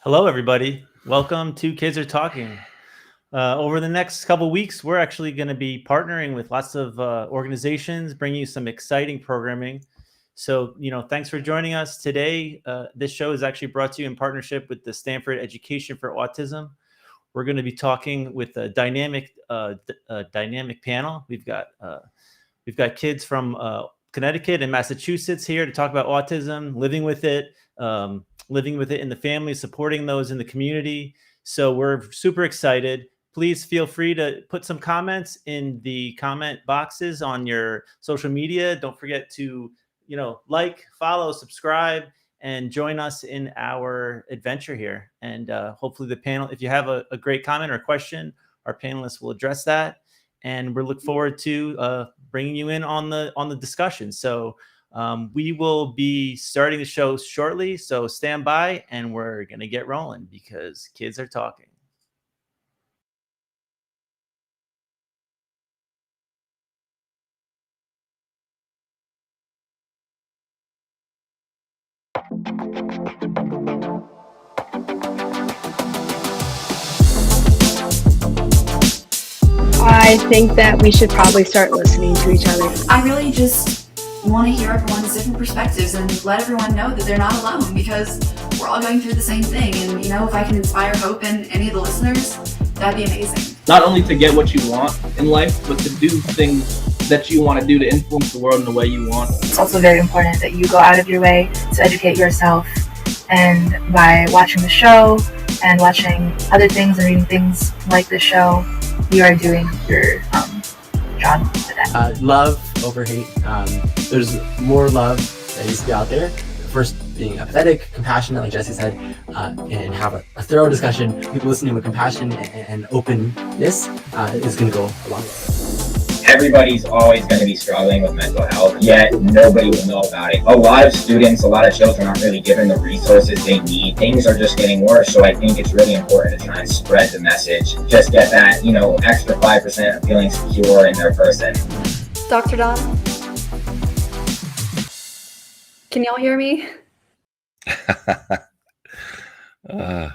Hello, everybody. Welcome to Kids Are Talking. Over the next couple weeks, we're actually going to be partnering with lots of organizations, bringing you some exciting programming. So, thanks for joining us today. This show is actually brought to you in partnership with the Stanford Education for Autism. We're going to be talking with a dynamic panel. We've got kids from Connecticut and Massachusetts here to talk about autism, living with it in the family, supporting those in the community. So we're super excited. Please feel free to put some comments in the comment boxes on your social media. Don't forget to, like, follow, subscribe, and join us in our adventure here. And hopefully the panel, if you have a great comment or question, our panelists will address that. And we look forward to bringing you in on the discussion. So we will be starting the show shortly. So stand by, and we're gonna get rolling because kids are talking. I think that we should probably start listening to each other. I really just want to hear everyone's different perspectives and let everyone know that they're not alone because we're all going through the same thing. And, if I can inspire hope in any of the listeners, that'd be amazing. Not only to get what you want in life, but to do things that you want to do to influence the world in the way you want. It's also very important that you go out of your way to educate yourself. And by watching the show and watching other things and reading things like the show, you are doing your job for that. Love over hate. There's more love that needs to be out there. First, being empathetic, compassionate, like Jesse said, and have a thorough discussion. People listening with compassion and openness is going to go a long way. Everybody's always going to be struggling with mental health, yet nobody will know about it. A lot of students, a lot of children aren't really given the resources they need. Things are just getting worse, so I think it's really important to try and spread the message. Just get that, extra 5% of feeling secure in their person. Dr. Don? Can y'all hear me? Are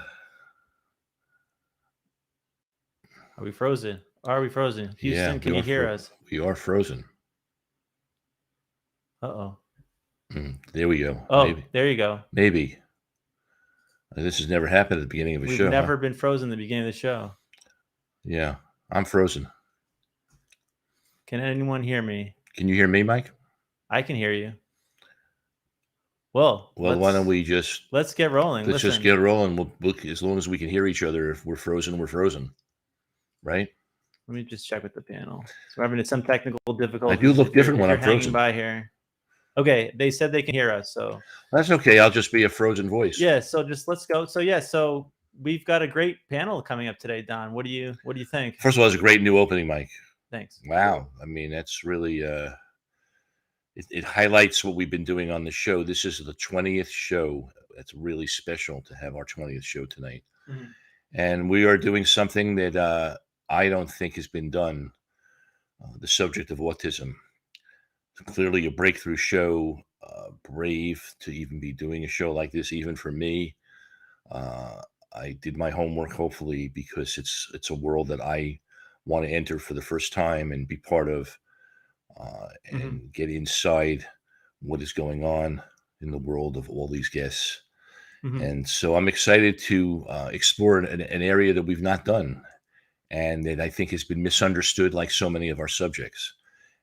we frozen? Are we frozen? Houston, can you hear us? We are frozen. Uh-oh. There we go. Oh, maybe. There you go. Maybe. This has never happened at the beginning of a show. We've never been frozen at the beginning of the show. Yeah, I'm frozen. Can anyone hear me? Can you hear me, Mike? I can hear you. Well, why don't we let's get rolling. Let's just get rolling. We'll, as long as we can hear each other. If we're frozen, we're frozen. Right? Let me just check with the panel. So we're having some technical difficulties. I do look different when I'm frozen. By here. Okay, they said they can hear us, so that's okay. I'll just be a frozen voice. Yeah, so just let's go. So we've got a great panel coming up today, Don. What do you think? First of all, it's a great new opening, Mike. Thanks. Wow. I mean, that's really it highlights what we've been doing on the show. This is the 20th show. That's really special to have our 20th show tonight. Mm-hmm. And we are doing something that I don't think has been done. The subject of autism. Clearly a breakthrough show, brave to even be doing a show like this, even for me. I did my homework, hopefully, because it's a world that I want to enter for the first time and be part of, and get inside what is going on in the world of all these guests. Mm-hmm. And so I'm excited to explore an area that we've not done and that I think has been misunderstood like so many of our subjects.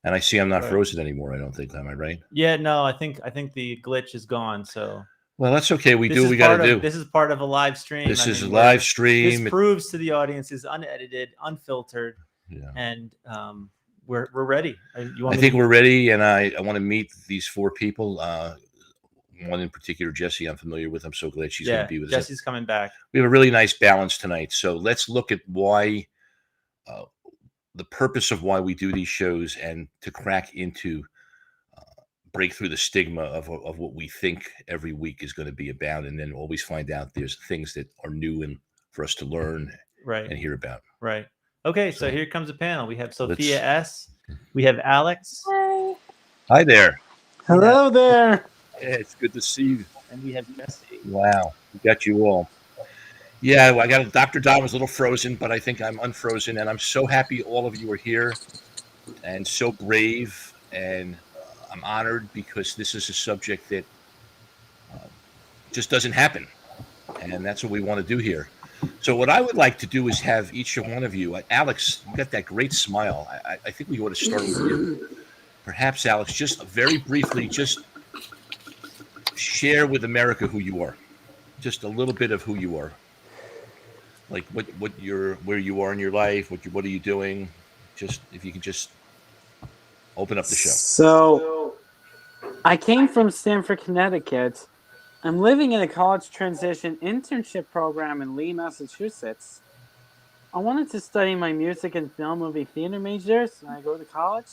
And I see I'm not frozen anymore, I don't think. Am I right? Yeah, no, I think the glitch is gone. So well, that's okay. We do what we got to do. This is part of a live stream. This is a live stream. This proves to the audience is unedited, unfiltered, and we're ready. I think we're ready, and I want to meet these four people. One in particular, Jessie, I'm familiar with. I'm so glad she's going to be with us. Jessie's coming back. We have a really nice balance tonight. So let's look at why, the purpose of why we do these shows, and to crack into, break through the stigma of what we think every week is going to be about, and then always find out there's things that are new and for us to learn and hear about. Right. Okay, so here comes the panel. We have Sophia S. We have Alex. Hi there. Hello there. Yeah, it's good to see you. And we have Jessie. Wow, we got you all. Yeah, well, I got Dr. Don was a little frozen, but I think I'm unfrozen, and I'm so happy all of you are here and so brave, and I'm honored because this is a subject that just doesn't happen, and that's what we want to do here. So, what I would like to do is have each one of you, Alex, you got that great smile. I think we ought to start with you. Perhaps, Alex, just very briefly, just share with America who you are. Just a little bit of who you are, like where you are in your life, what are you doing? Just if you can just open up the show. So, I came from Stamford, Connecticut. I'm living in a college transition internship program in Lee, Massachusetts. I wanted to study my music and film movie theater majors when I go to college.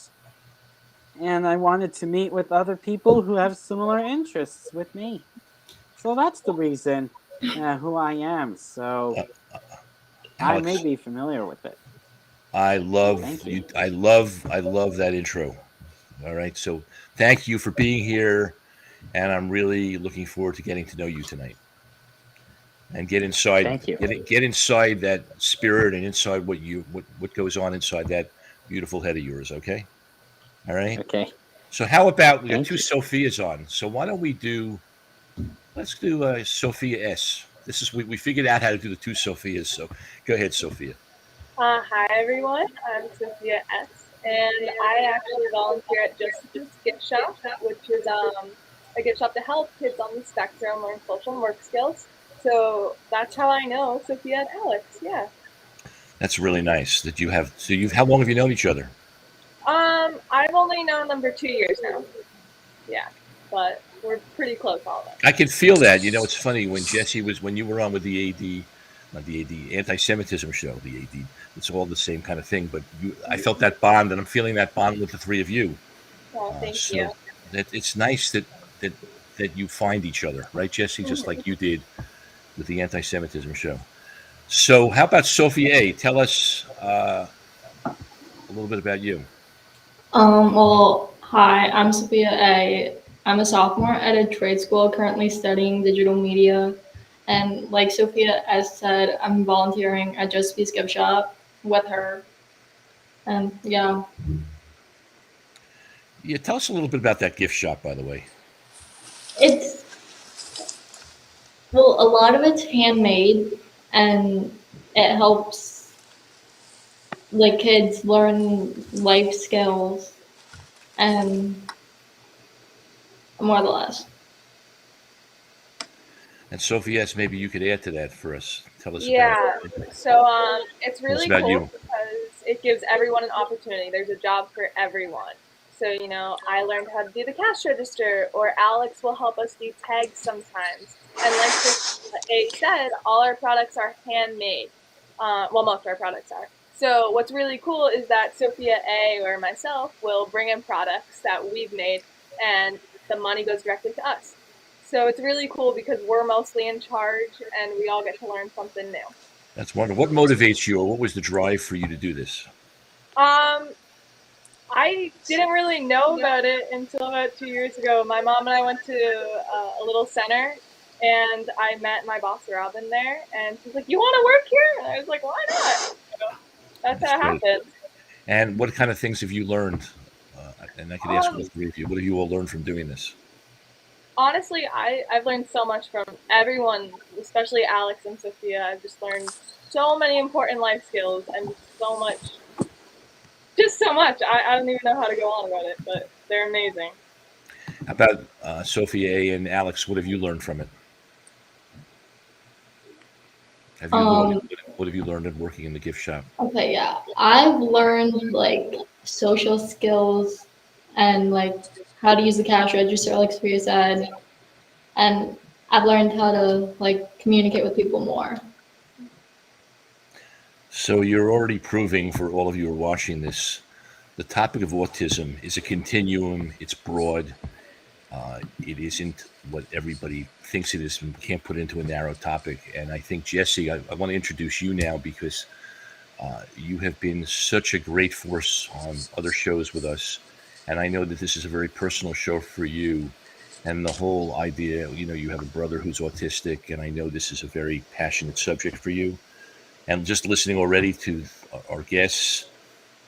And I wanted to meet with other people who have similar interests with me. So that's the reason who I am. So I may Alex, be familiar with it. I love Thank you. you. I love that intro. All right, so thank you for being here, and I'm really looking forward to getting to know you tonight and get inside Thank you. get inside that spirit and inside what goes on inside that beautiful head of yours. Okay, all right. Okay. So how about we got Thank two you. Sophias on? So why don't we do? Let's do Sophia S. This is we figured out how to do the two Sophias. So go ahead, Sophia. Hi everyone, I'm Sophia S. And I actually volunteer at Jessica's Gift Shop, which is a gift shop to help kids on the spectrum learn social and work skills. So that's how I know Sophia and Alex. Yeah. That's really nice that you have. So you've how long have you known each other? I've only known them for 2 years now. Yeah, but we're pretty close all of us. I can feel that. You know, it's funny when you were on with the AD, not the AD, anti-Semitism show, the AD. It's all the same kind of thing. But I felt that bond, and I'm feeling that bond with the three of you. Well, thank you. It's nice that you find each other, right, Jesse? Just like you did with the anti-Semitism show. So, how about Sophia A? Tell us a little bit about you. Well, hi, I'm Sophia A. I'm a sophomore at a trade school currently studying digital media. And like Sophia S said, I'm volunteering at Jessica's Gift Shop with her. And yeah. Yeah, tell us a little bit about that gift shop, by the way. Well, a lot of it's handmade and it helps the kids learn life skills and more or less. And Sophie S., maybe you could add to that for us. Tell us about it. So it's really about cool you. because it gives everyone an opportunity. There's a job for everyone. So, I learned how to do the cash register, or Alex will help us do tags sometimes. And like A said, all our products are handmade. Well, most of our products are. So what's really cool is that Sophia A. or myself will bring in products that we've made, and the money goes directly to us. So it's really cool because we're mostly in charge, and we all get to learn something new. That's wonderful. What motivates you, or what was the drive for you to do this? I didn't really know about it until about 2 years ago. My mom and I went to a little center, and I met my boss Robin there, and she's like, "You want to work here?" And I was like, "Why not?" So that's how it happened. And what kind of things have you learned? And I could ask all three of you. What have you all learned from doing this? Honestly, I've learned so much from everyone, especially Alex and Sophia. I've just learned so many important life skills and so much. Just so much. I don't even know how to go on about it, but they're amazing. How about Sophia A. and Alex? What have you learned from it? What have you learned in working in the gift shop? Okay, yeah. I've learned like social skills and like how to use the cash register, like Sophia said. And I've learned how to like communicate with people more. So you're already proving for all of you who are watching this, the topic of autism is a continuum. It's broad. It isn't what everybody thinks it is. We can't put it into a narrow topic. And I think, Jesse, I want to introduce you now because you have been such a great force on other shows with us. And I know that this is a very personal show for you. and the whole idea, you have a brother who's autistic, and I know this is a very passionate subject for you. And just listening already to our guests,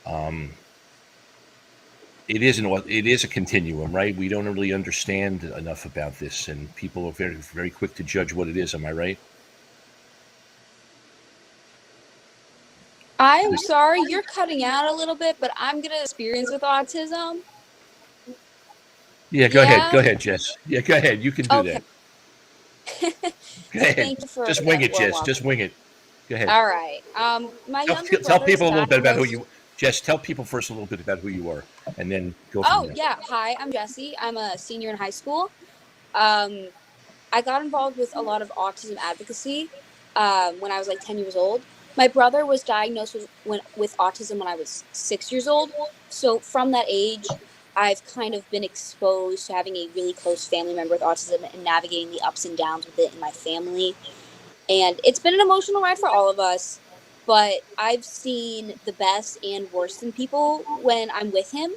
it is a continuum, right? We don't really understand enough about this, and people are very, very quick to judge what it is. Am I right? I'm sorry, you're cutting out a little bit, but I'm gonna experience with autism. Yeah, go ahead. Yeah. Go ahead, Jess. Yeah, go ahead. You can do Okay. that. Go ahead. Thank you for Just wing that it, warm Jess. Just welcome. wing it. Go ahead. All right. My younger Tell brother is people a little bit about who diagnosed. you. Jess, tell people first a little bit about who you are, and then go from Oh there. yeah. Hi, I'm Jessie. I'm a senior in high school. Um, I got involved with a lot of autism advocacy when I was like 10 years old. My brother was diagnosed with autism when I was 6 years old. So from that age, I've kind of been exposed to having a really close family member with autism and navigating the ups and downs with it in my family. And it's been an emotional ride for all of us. But I've seen the best and worst in people when I'm with him.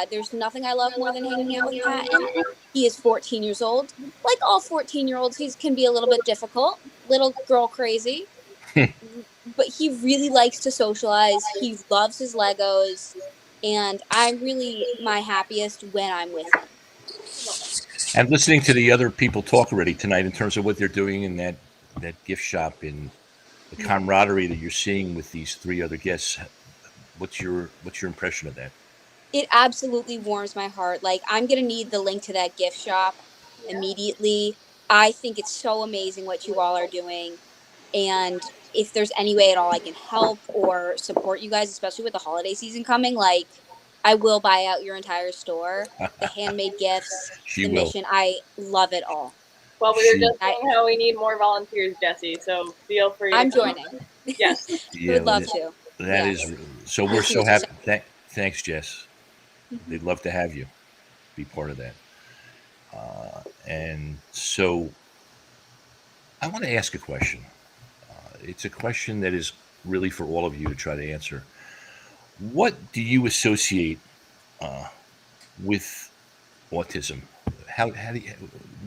There's nothing I love more than hanging out with Patton. He is 14 years old. Like all 14-year-olds, he can be a little bit difficult, little girl crazy. But he really likes to socialize. He loves his Legos. And I'm really my happiest when I'm with him. And listening to the other people talk already tonight in terms of what they're doing in that gift shop and the camaraderie that you're seeing with these three other guests, what's your impression of that? It absolutely warms my heart. Like, I'm going to need the link to that gift shop immediately. I think it's so amazing what you all are doing. And if there's any way at all I can help or support you guys, especially with the holiday season coming, like, I will buy out your entire store. The handmade gifts, She the will. mission, I love it all. Well, we were just saying how we need more volunteers, Jessie. So feel free. I'm to come. joining. Yes. I would love to. That is so. We're so happy. Thanks, Jess. They'd love to have you be part of that. And so, I want to ask a question. It's a question that is really for all of you to try to answer. What do you associate with autism? How do you,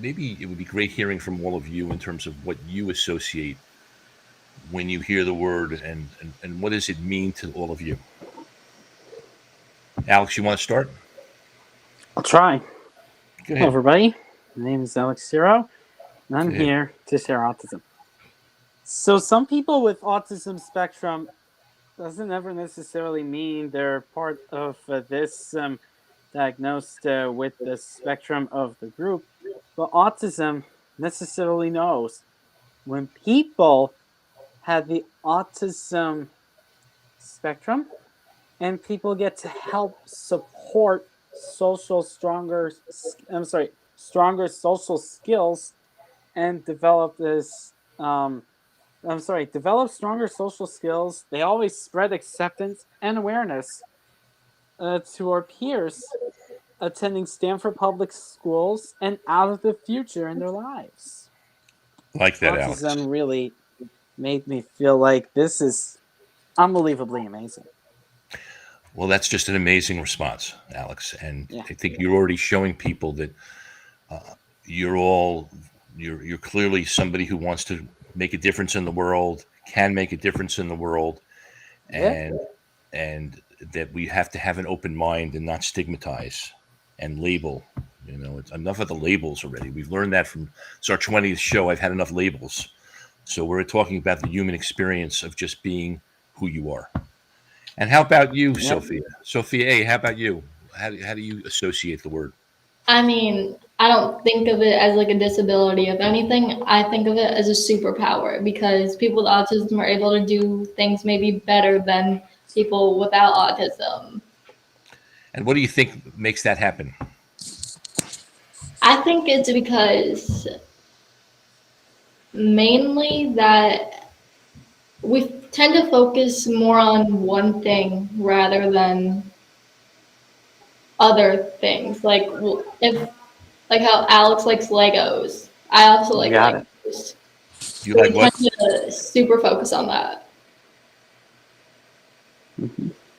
maybe it would be great hearing from all of you in terms of what you associate when you hear the word, and what does it mean to all of you? Alex, you want to start? I'll try. Go ahead. Hello, everybody. My name is Alex Ciro, and I'm Go ahead. here to share autism. So some people with autism spectrum doesn't ever necessarily mean they're part of this diagnosed with the spectrum of the group, but autism necessarily knows when people have the autism spectrum and people get to help support stronger social skills and develop develop stronger social skills. They always spread acceptance and awareness to our peers attending Stanford Public Schools and out of the future in their lives. Like that, Alex. Autism really made me feel like this is unbelievably amazing. Well, that's just an amazing response, Alex. And I think you're already showing people that you're clearly somebody who wants to make a difference in the world, can make a difference in the world, and that we have to have an open mind and not stigmatize and label. It's enough of the labels already. We've learned that from it's our 20th show. I've had enough labels. So we're talking about the human experience of just being who you are. And how about you, Sophia? Sophia A., how about you? How do you associate the word? I mean, I don't think of it as like a disability. If anything, I think of it as a superpower because people with autism are able to do things maybe better than people without autism. And what do you think makes that happen? I think it's because mainly that we tend to focus more on one thing rather than other things. Like how Alex likes Legos. I also like Legos. You like what? We tend to super focus on that.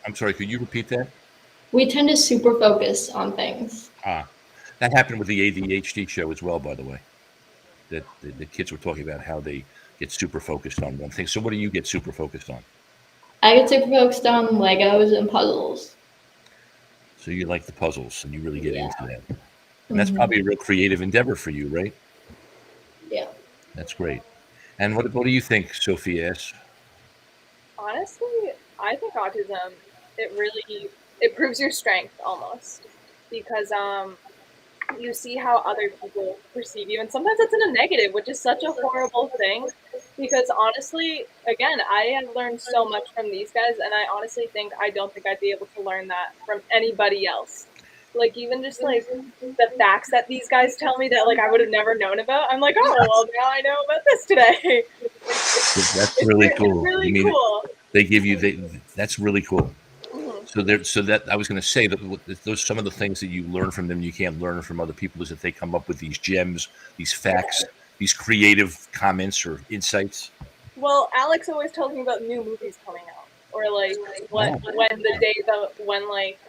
I'm sorry, could you repeat that? We tend to super focus on things. That happened with the ADHD show as well, by the way. That the kids were talking about how they get super focused on one thing. So what do you get super focused on? I get super focused on Legos and puzzles. So you like the puzzles and you really get Yeah. into that. And that's probably a real creative endeavor for you, right? Yeah. That's great. And what do you think, Sophia S? Honestly, I think autism, it proves your strength almost, because you see how other people perceive you, and sometimes it's in a negative, which is such a horrible thing. Because honestly, again, I have learned so much from these guys, and I honestly don't think I'd be able to learn that from anybody else. Like, even just like the facts that these guys tell me that like I would have never known about, I'm like, oh well, now I know about this today. That's really cool. Really I mean, cool. they give you that's really cool. Mhm. So that I was going to say that those some of the things that you learn from them you can't learn from other people is that they come up with these gems, these facts, these creative comments or insights. Well, Alex always tells me about new movies coming out, or like when like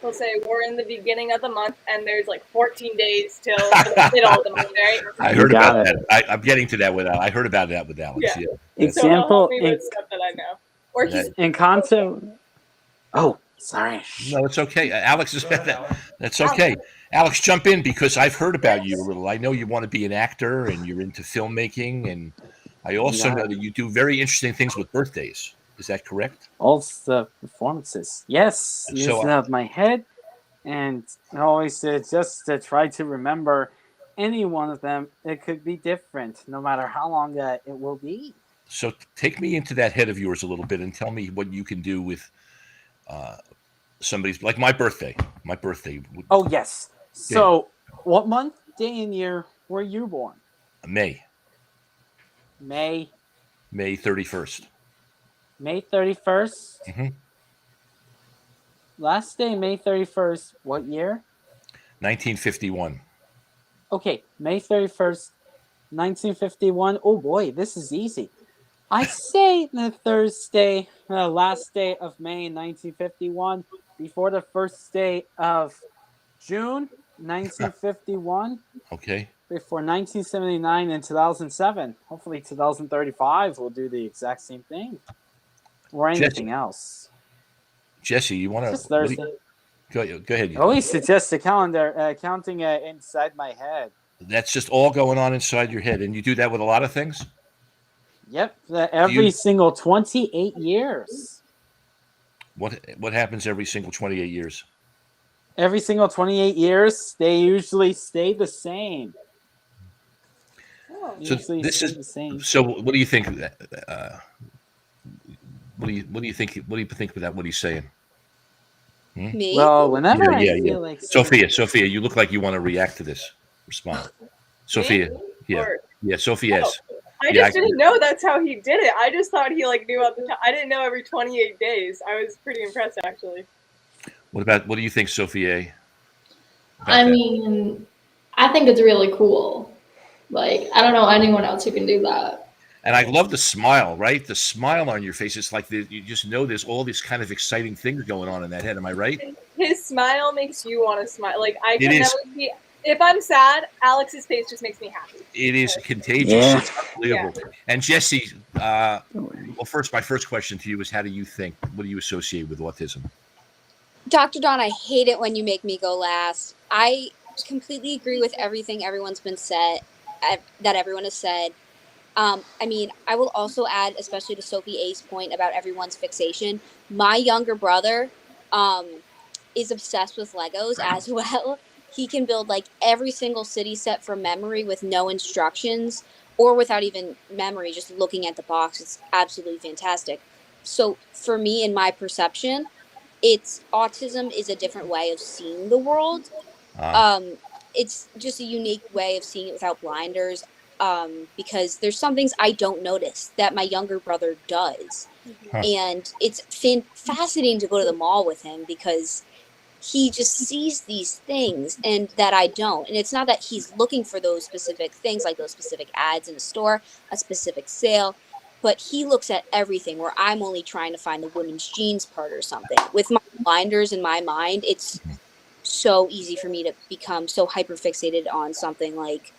he'll say we're in the beginning of the month and there's like 14 days till the middle of the month, right? I heard about that. I'm getting to that with Alex. I heard about that with Alex. Yeah. Yeah. So he'll help me with stuff that I know. Or he's in concept. Oh, sorry. No, it's okay. Alex is that's okay. Alex, jump in because I've heard about you a little. I know you want to be an actor and you're into filmmaking, and I also know that you do very interesting things with birthdays. Is that correct? Also performances. Yes, So, using up my head, and always just to try to remember any one of them. It could be different, no matter how long it will be. So take me into that head of yours a little bit and tell me what you can do with somebody's like my birthday. My birthday. Oh yes. So, what month, day, and year were you born? May. May 31st. May 31st. Mm-hmm. Last day, May 31st. What year? 1951. Okay, May 31st, 1951. Oh boy, this is easy. I say the Thursday, last day of May 1951, before the first day of June 1951. Okay. Before 1979 and 2007. Hopefully 2035 will do the exact same thing. Or anything else. Jesse, you want to... Just Thursday. Go ahead. I always suggest a calendar, counting inside my head. That's just all going on inside your head. And you do that with a lot of things? Yep, every single 28 years. What happens every single 28 years? Every single 28 years, they usually stay the same. So this is the same. So what do you think? What do you think? What do you think about what he's saying? Me? Well, whenever I feel like Sophia, you look like you want to react to this. Respond, Sophia. Yeah, Sophia. Oh, I just didn't know that's how he did it. I just thought he like knew at the time. I didn't know every 28 days. I was pretty impressed actually. What do you think, Sophia? I mean, I think it's really cool. Like, I don't know anyone else who can do that. And I love the smile, right? The smile on your face. It's like you just know there's all these kind of exciting things going on in that head. Am I right? His smile makes you want to smile. Like I can never see. If I'm sad, Alex's face just makes me happy. It is contagious. Yeah. It's unbelievable. Yeah. And Jesse, well, my first question to you is, how do you think? What do you associate with autism? Dr. Don, I hate it when you make me go last. I completely agree with everything everyone's been said, that everyone has said. I mean, I will also add, especially to Sophie A's point about everyone's fixation. My younger brother is obsessed with Legos as well. He can build like every single city set from memory with no instructions or without even memory, just looking at the box. It's absolutely fantastic. So for me, in my perception, autism is a different way of seeing the world. It's just a unique way of seeing it without blinders. Because there's some things I don't notice that my younger brother does. And it's fascinating to go to the mall with him because he just sees these things and that I don't. And it's not that he's looking for those specific things, like those specific ads in a store, a specific sale, but he looks at everything where I'm only trying to find the women's jeans part or something. With my blinders in my mind, it's so easy for me to become so hyper fixated on something like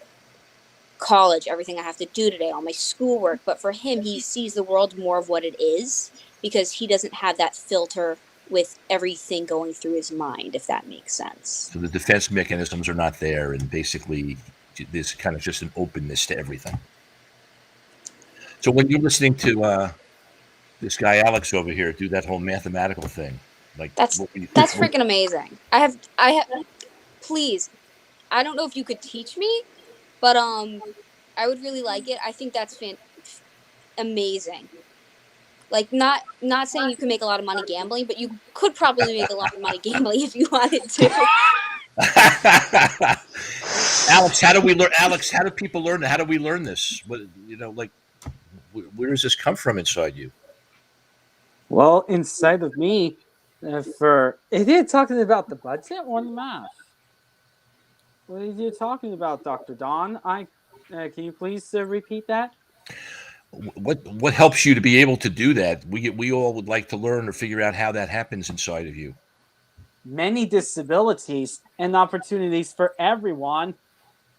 college, everything I have to do today, all my schoolwork. But for him, he sees the world more of what it is because he doesn't have that filter with everything going through his mind, if that makes sense. So the defense mechanisms are not there, and basically there's kind of just an openness to everything. So when you're listening to this guy Alex over here do that whole mathematical thing, like That's freaking amazing. I have please, I don't know if you could teach me, but I would really like it. I think that's amazing. Like not saying you can make a lot of money gambling, but you could probably make a lot of money gambling if you wanted to. Alex, how do we learn? Alex, how do people learn? How do we learn this? What, like where does this come from inside you? Well, inside of me, is it talking about the budget or the math? What are you talking about, Dr. Don? Can you please repeat that? What helps you to be able to do that? We all would like to learn or figure out how that happens inside of you. Many disabilities and opportunities for everyone.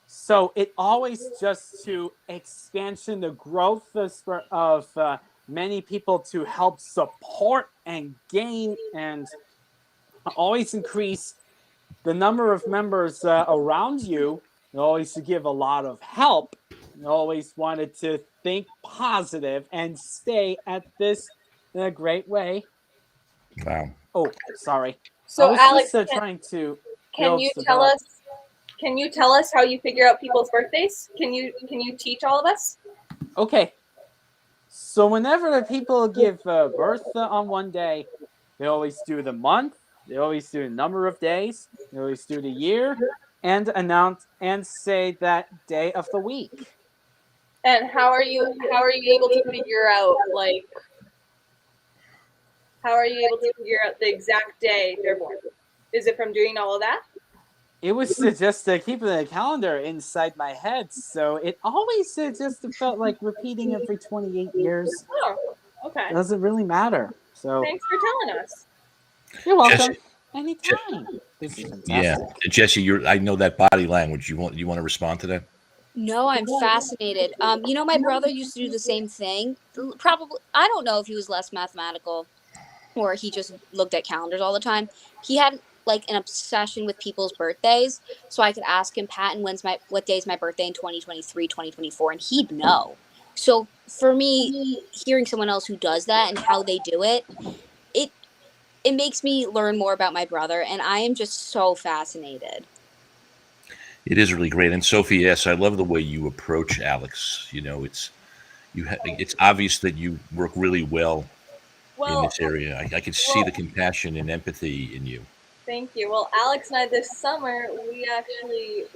So it always just to expansion, the growth of many people to help support and gain and always increase the number of members around you. Always to give a lot of help. Always wanted to think positive and stay at this in a great way. Wow. Oh, sorry. So I was Alex, just trying to. Can you tell us? Can you tell us how you figure out people's birthdays? Can you teach all of us? Okay. So whenever the people give birth on one day, they always do the month. They always do the number of days. They always do the year, and announce and say that day of the week. And how are you able to figure out how are you able to figure out the exact day they're born? Is it from doing all of that? It was just keeping the calendar inside my head, so it always just felt like repeating every 28 years. Oh, okay. Doesn't really matter. So thanks for telling us. You're welcome. Jesse, Anytime. This is fantastic. Yeah, Jesse, I know that body language. You want to respond to that? No, I'm fascinated. My brother used to do the same thing. Probably, I don't know if he was less mathematical or he just looked at calendars all the time. He had like an obsession with people's birthdays. So I could ask him, Patton, what day is my birthday in 2023, 2024? And he'd know. So for me, hearing someone else who does that and how they do it, it makes me learn more about my brother. And I am just so fascinated. It is really great. And Sophie, yes, I love the way you approach Alex. It's obvious that you work really well in this area. I can see the compassion and empathy in you. Thank you. Well, Alex and I this summer,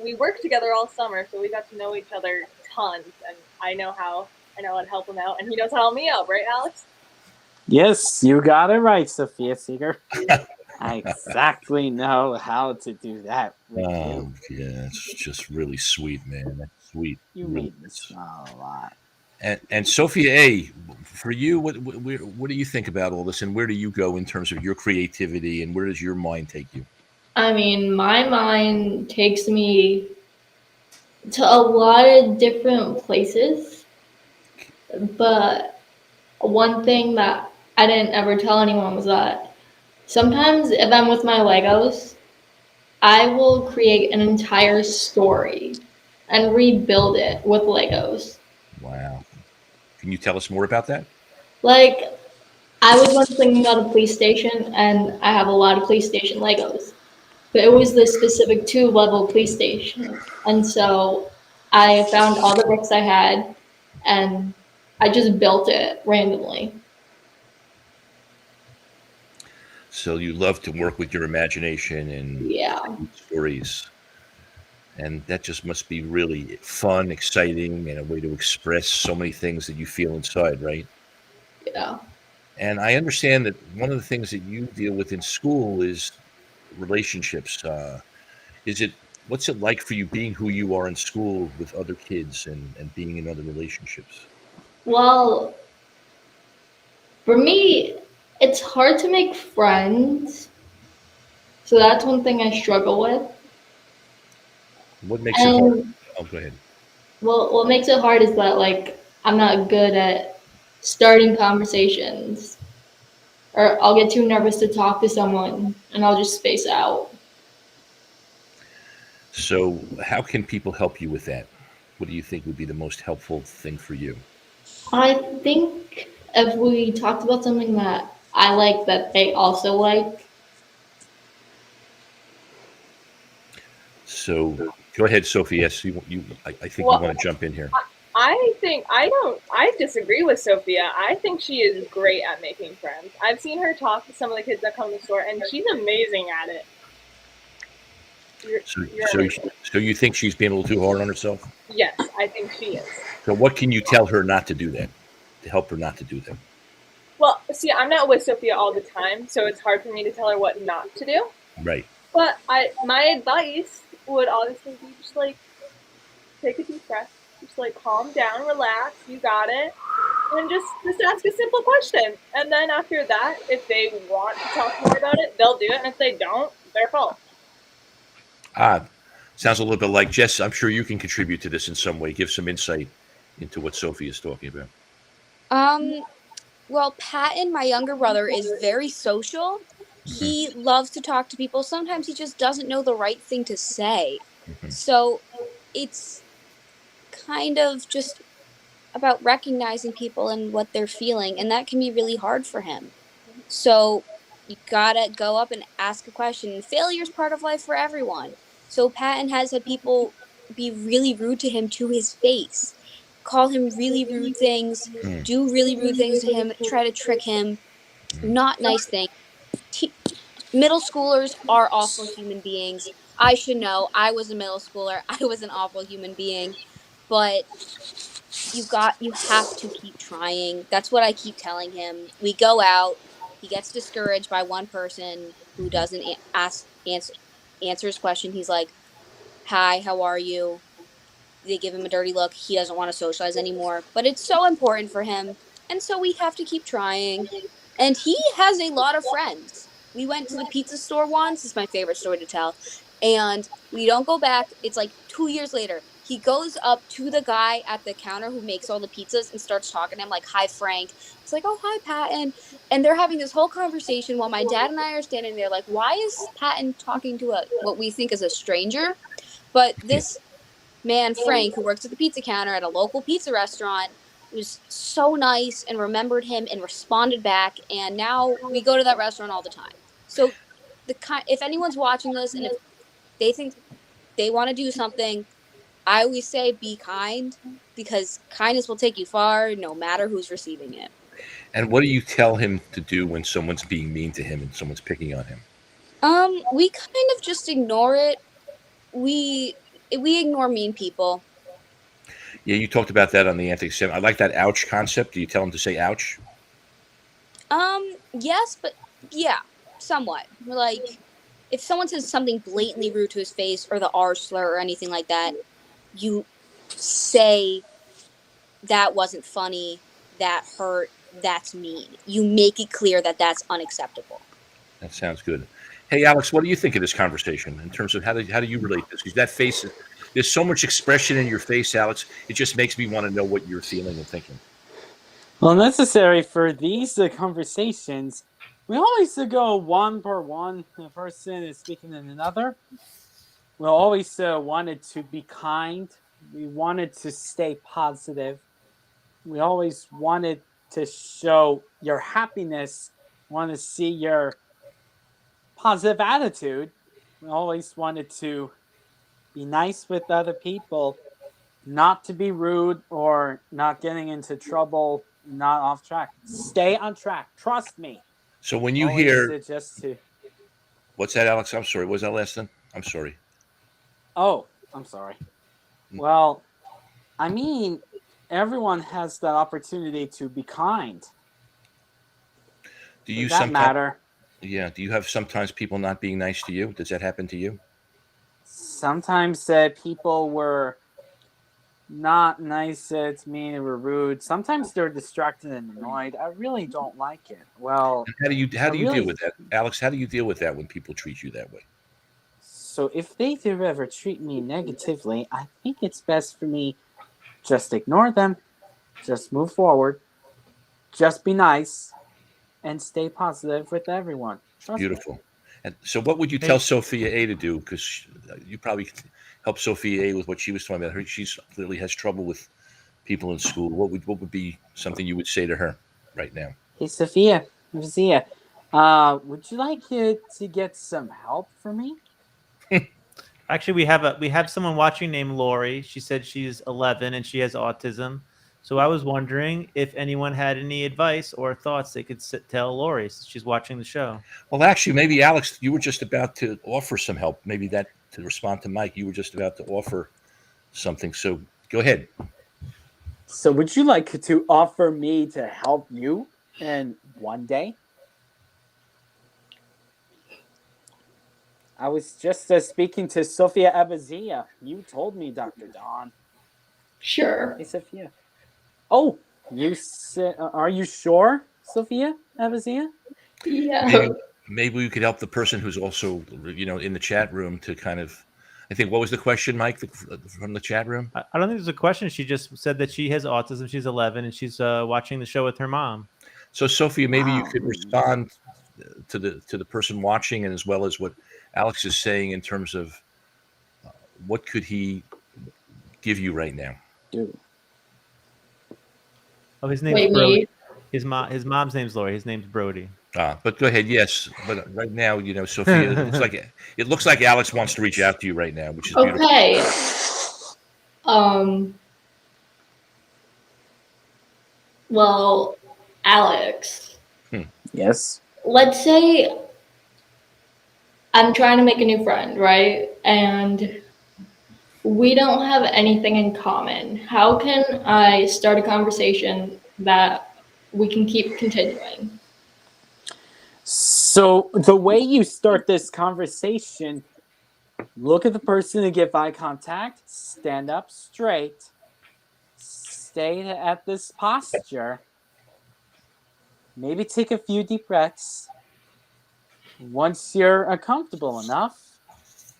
we worked together all summer, so we got to know each other tons, and I know how to help him out, and he knows how to help me out, right, Alex? Yes, you got it right, Sophia Seeger. I exactly know how to do that with you. Yeah, it's just really sweet, man. That's sweet. You really made me smile a lot. And Sophia A, for you, what do you think about all this, and where do you go in terms of your creativity, and where does your mind take you? I mean, my mind takes me to a lot of different places, but one thing that I didn't ever tell anyone was that sometimes if I'm with my Legos, I will create an entire story and rebuild it with Legos. Wow. Can you tell us more about that? Like, I was once thinking about a police station, and I have a lot of police station Legos. But it was this specific 2-level police station. And so I found all the bricks I had, and I just built it randomly. So you love to work with your imagination and stories. And that just must be really fun, exciting, and a way to express so many things that you feel inside, right? Yeah. And I understand that one of the things that you deal with in school is relationships. What's it like for you being who you are in school with other kids and being in other relationships? Well, for me, it's hard to make friends. So that's one thing I struggle with. What makes it hard? And Oh, go ahead. well, what makes it hard is that like I'm not good at starting conversations, or I'll get too nervous to talk to someone and I'll just space out. So, how can people help you with that? What do you think would be the most helpful thing for you? I think if we talked about something that I like that they also like. So, go ahead, Sophie. Yes, I think you Well, want to jump in here. I think I disagree with Sophia. I think she is great at making friends. I've seen her talk to some of the kids that come to the store, and she's amazing at it. So, You're so, amazing. so you think she's being a little too hard on herself? Yes, I think she is. So, what can you tell her not to do that? To help her not to do that? Well, see, I'm not with Sophia all the time, so it's hard for me to tell her what not to do. Right. But my advice would honestly be just like take a deep breath, just like calm down, relax, you got it, and just ask a simple question. And then after that, if they want to talk more about it, they'll do it, and if they don't, their fault. Sounds a little bit like Jess. I'm sure you can contribute to this in some way. Give some insight into what Sophie is talking about. Well, Patton, my younger brother, is very social. He loves to talk to people. Sometimes he just doesn't know the right thing to say. So it's kind of just about recognizing people and what they're feeling, and that can be really hard for him. So you gotta go up and ask a question. Failure's part of life for everyone. So Patton has had people be really rude to him to his face, call him really rude things, do really rude things to him, try to trick him, not nice things. Middle schoolers are awful human beings. I should know. I was a middle schooler. I was an awful human being, but you have to keep trying. That's what I keep telling him. We go out, he gets discouraged by one person who doesn't answer his question. He's like, "Hi, how are you?" They give him a dirty look. He doesn't want to socialize anymore, but it's so important for him, and so we have to keep trying. And he has a lot of friends. We went to the pizza store once. It's my favorite story to tell. And we don't go back. It's like 2 years later. He goes up to the guy at the counter who makes all the pizzas and starts talking to him like, "Hi, Frank." He's like, "Oh, hi, Patton." And they're having this whole conversation while my dad and I are standing there like, why is Patton talking to what we think is a stranger? But this man, Frank, who works at the pizza counter at a local pizza restaurant, was so nice and remembered him and responded back. And now we go to that restaurant all the time. So if anyone's watching this and if they think they want to do something, I always say be kind, because kindness will take you far no matter who's receiving it. And what do you tell him to do when someone's being mean to him and someone's picking on him? We kind of just ignore it. We ignore mean people. Yeah, you talked about that on the anti-Semitic. I like that ouch concept. Do you tell him to say ouch? Yes, but yeah, somewhat. Like, if someone says something blatantly rude to his face or the R slur or anything like that, you say that wasn't funny, that hurt, that's mean. You make it clear that that's unacceptable. That sounds good. Hey, Alex, what do you think of this conversation in terms of how do you relate this? Because that face, there's so much expression in your face, Alex. It just makes me want to know what you're feeling and thinking. Well, necessary for these conversations, we always go one per one. The person is speaking in another. We always wanted to be kind. We wanted to stay positive. We always wanted to show your happiness, want to see your positive attitude. We always wanted to be nice with other people, not to be rude or not getting into trouble, not off track. Stay on track. Trust me. So when you Always hear, just to. What's that, Alex? I'm sorry. What was that last thing? I'm sorry. Oh, I'm sorry. Well, I mean, everyone has that opportunity to be kind. Do you Does that sometimes? matter? Yeah. Do you have sometimes people not being nice to you? Does that happen to you? Sometimes people were not nice to me or rude. Sometimes they're distracted and annoyed. I really don't like it. Well, How do you deal really- with that, Alex? How do you deal with that when people treat you that way? so if they do ever treat me negatively, I think it's best for me just ignore them, just move forward, just be nice, and stay positive with everyone. Trust me. Beautiful. And so, what would you tell Sophia A to do? Because you probably helped Sophia A with what she was talking about. She's clearly has trouble with people in school. What would be something you would say to her right now? Hey, Sophia, would you like to get some help for me? Actually, we have someone watching named Lori. She said she's 11 and she has autism. So I was wondering if anyone had any advice or thoughts they could tell Lori since she's watching the show. Well, actually, maybe Alex, you were just about to offer some help. Maybe that to respond to Mike, you were just about to offer something. So go ahead. So would you like to offer me to help you in one day? I was just speaking to Sophia Abazia. You told me, Dr. Don. Sure. Hey, Sophia. Oh, are you sure, Sophia Abazia? Yeah. Maybe we could help the person who's also, in the chat room to kind of. I think what was the question, Mike, from the chat room? I don't think there's a question. She just said that she has autism. She's 11 and she's watching the show with her mom. So, Sophia, maybe you could respond to the person watching, and as well as what Alex is saying in terms of what could he give you right now. Dude. Oh, his name's Brody. His mom's name's Lori. His name's Brody. But go ahead. Yes, but right now, Sophia, it looks like Alex wants to reach out to you right now, which is beautiful. Okay. Well, Alex. Yes. Let's say I'm trying to make a new friend, right? And we don't have anything in common. How can I start a conversation that we can keep continuing? So the way you start this conversation, look at the person and give eye contact, stand up straight, stay at this posture, maybe take a few deep breaths. Once you're comfortable enough,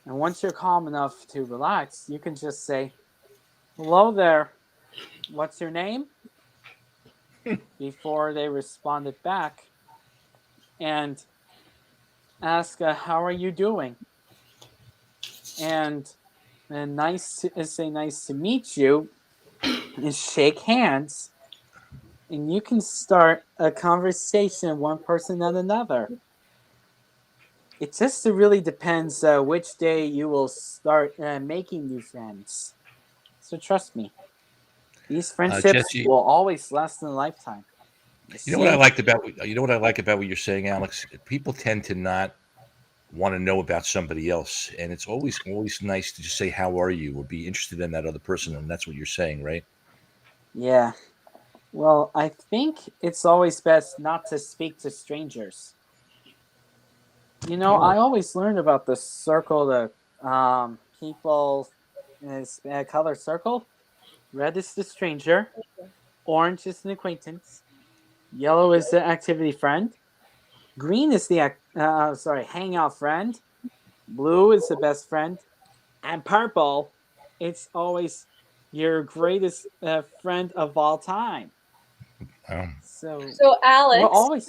and once you're calm enough to relax, you can just say, "Hello there, what's your name?" before they responded back, and ask, "How are you doing?" And say nice to meet you, and shake hands, and you can start a conversation one person and another. It just really depends which day you will start making new friends. So trust me, these friendships Jesse, will always last in a lifetime. You know what I like about what you're saying, Alex? People tend to not want to know about somebody else, and it's always nice to just say how are you or be interested in that other person, and that's what you're saying, right? Yeah. Well, I think it's always best not to speak to strangers. I always learned about the circle, the people is color circle. Red is the stranger, orange is an acquaintance, yellow is the activity friend, green is the hangout friend, blue is the best friend, and purple, it's always your greatest friend of all time. So Alex, always.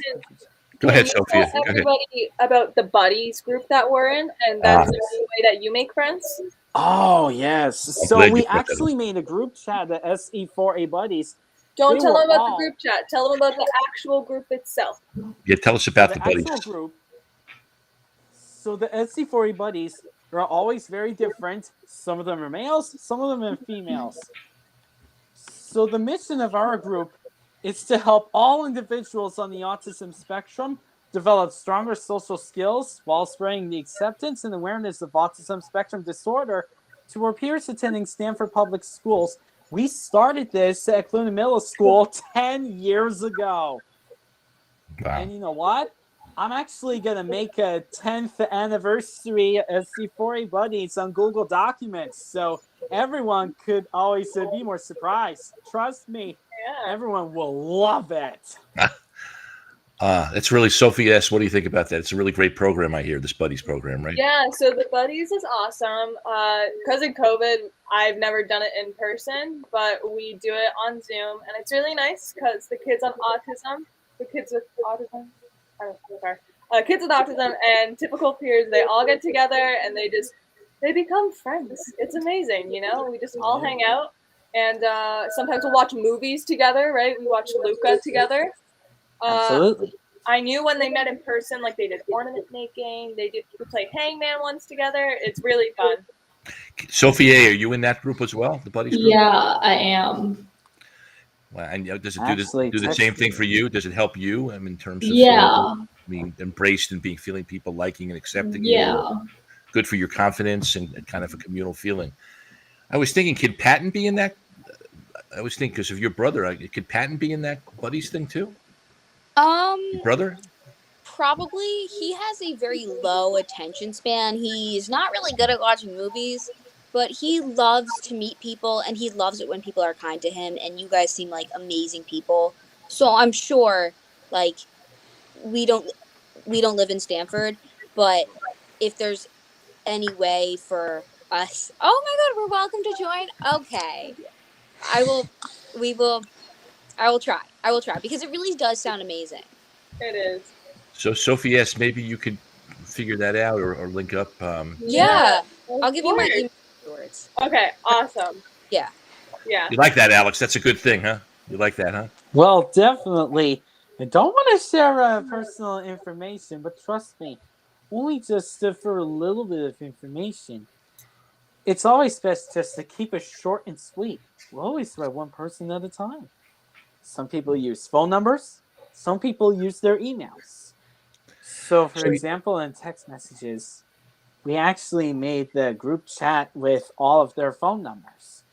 Go ahead, Sophia. Tell everybody about the buddies group that we're in, and that's the only way that you make friends. Oh yes. So we actually made a group chat, the SE4A buddies. Don't tell them about the group chat. Tell them about the actual group itself. Yeah, tell us about the buddies. Actual group. So the SE4A buddies are always very different. Some of them are males, some of them are females. So the mission of our group is to help all individuals on the autism spectrum develop stronger social skills while spreading the acceptance and awareness of autism spectrum disorder to our peers attending Stanford Public Schools. We started this at Cluna Middle School 10 years ago. Wow. And you know what? I'm actually gonna make a 10th anniversary of C4A Buddies on Google Documents, so everyone could always be more surprised. Trust me, Yeah. everyone will love it. That's really Sophie S. What do you think about that? It's a really great program, I hear, this Buddies program, right? Yeah, so the Buddies is awesome. Because of COVID, I've never done it in person, but we do it on Zoom, and it's really nice because the kids on autism, the kids with autism, I don't know, sorry, kids with autism and typical peers, they all get together and they become friends. It's amazing, you know. We just all hang out, and sometimes we'll watch movies together, right? We watch Luca together. Absolutely. I knew when they met in person, like they did ornament making. We played Hangman once together. It's really fun. Sophie A., are you in that group as well, the Buddies group? Yeah, I am. Well, and does it Actually, do the same thing for you? Does it help you in terms of Yeah. being embraced and feeling people liking and accepting you? Yeah. Good for your confidence and kind of a communal feeling. I was thinking, could Patton be in that? I was thinking because of your brother, could Patton be in that Buddies thing too? Your brother? Probably. He has a very low attention span. He's not really good at watching movies, but he loves to meet people and he loves it when people are kind to him, and you guys seem like amazing people. So I'm sure, like, we don't live in Stanford, but if there's any way for us, oh my god, we're welcome to join. Okay. I will try because it really does sound amazing. It is. So Sophie S., maybe you could figure that out or link up. Yeah. I'll give you my email afterwards. Okay, awesome. Yeah. Yeah. You like that, Alex? That's a good thing, huh? You like that, huh? Well, definitely. I don't want to share personal information, but trust me, only just for a little bit of information. It's always best just to keep it short and sweet. We'll always write one person at a time. Some people use phone numbers. Some people use their emails. So, for example, in text messages, we actually made the group chat with all of their phone numbers.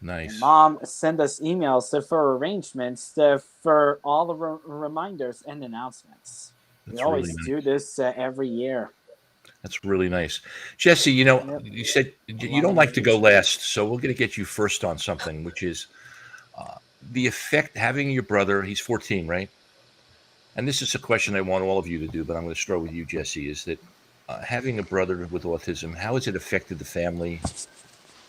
Nice. And Mom sent us emails for arrangements for all the reminders and announcements. We always do this every year. That's really nice. Jesse, you said you don't like to go last, so we're going to get you first on something, which is the effect having your brother. He's 14, right? And this is a question I want all of you to do, but I'm going to start with you, Jesse, is that having a brother with autism, how has it affected the family?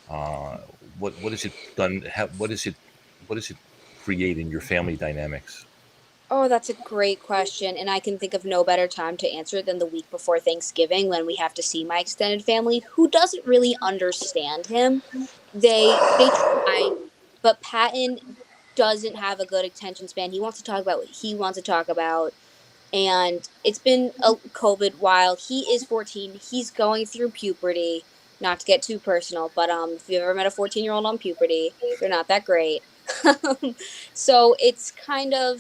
What has it done? What does it create in your family dynamics? Oh, that's a great question, and I can think of no better time to answer it than the week before Thanksgiving when we have to see my extended family who doesn't really understand him. They try, but Patton doesn't have a good attention span. He wants to talk about what he wants to talk about, and it's been a COVID while. He is 14. He's going through puberty. Not to get too personal, but if you've ever met a 14-year-old on puberty, they're not that great. So it's kind of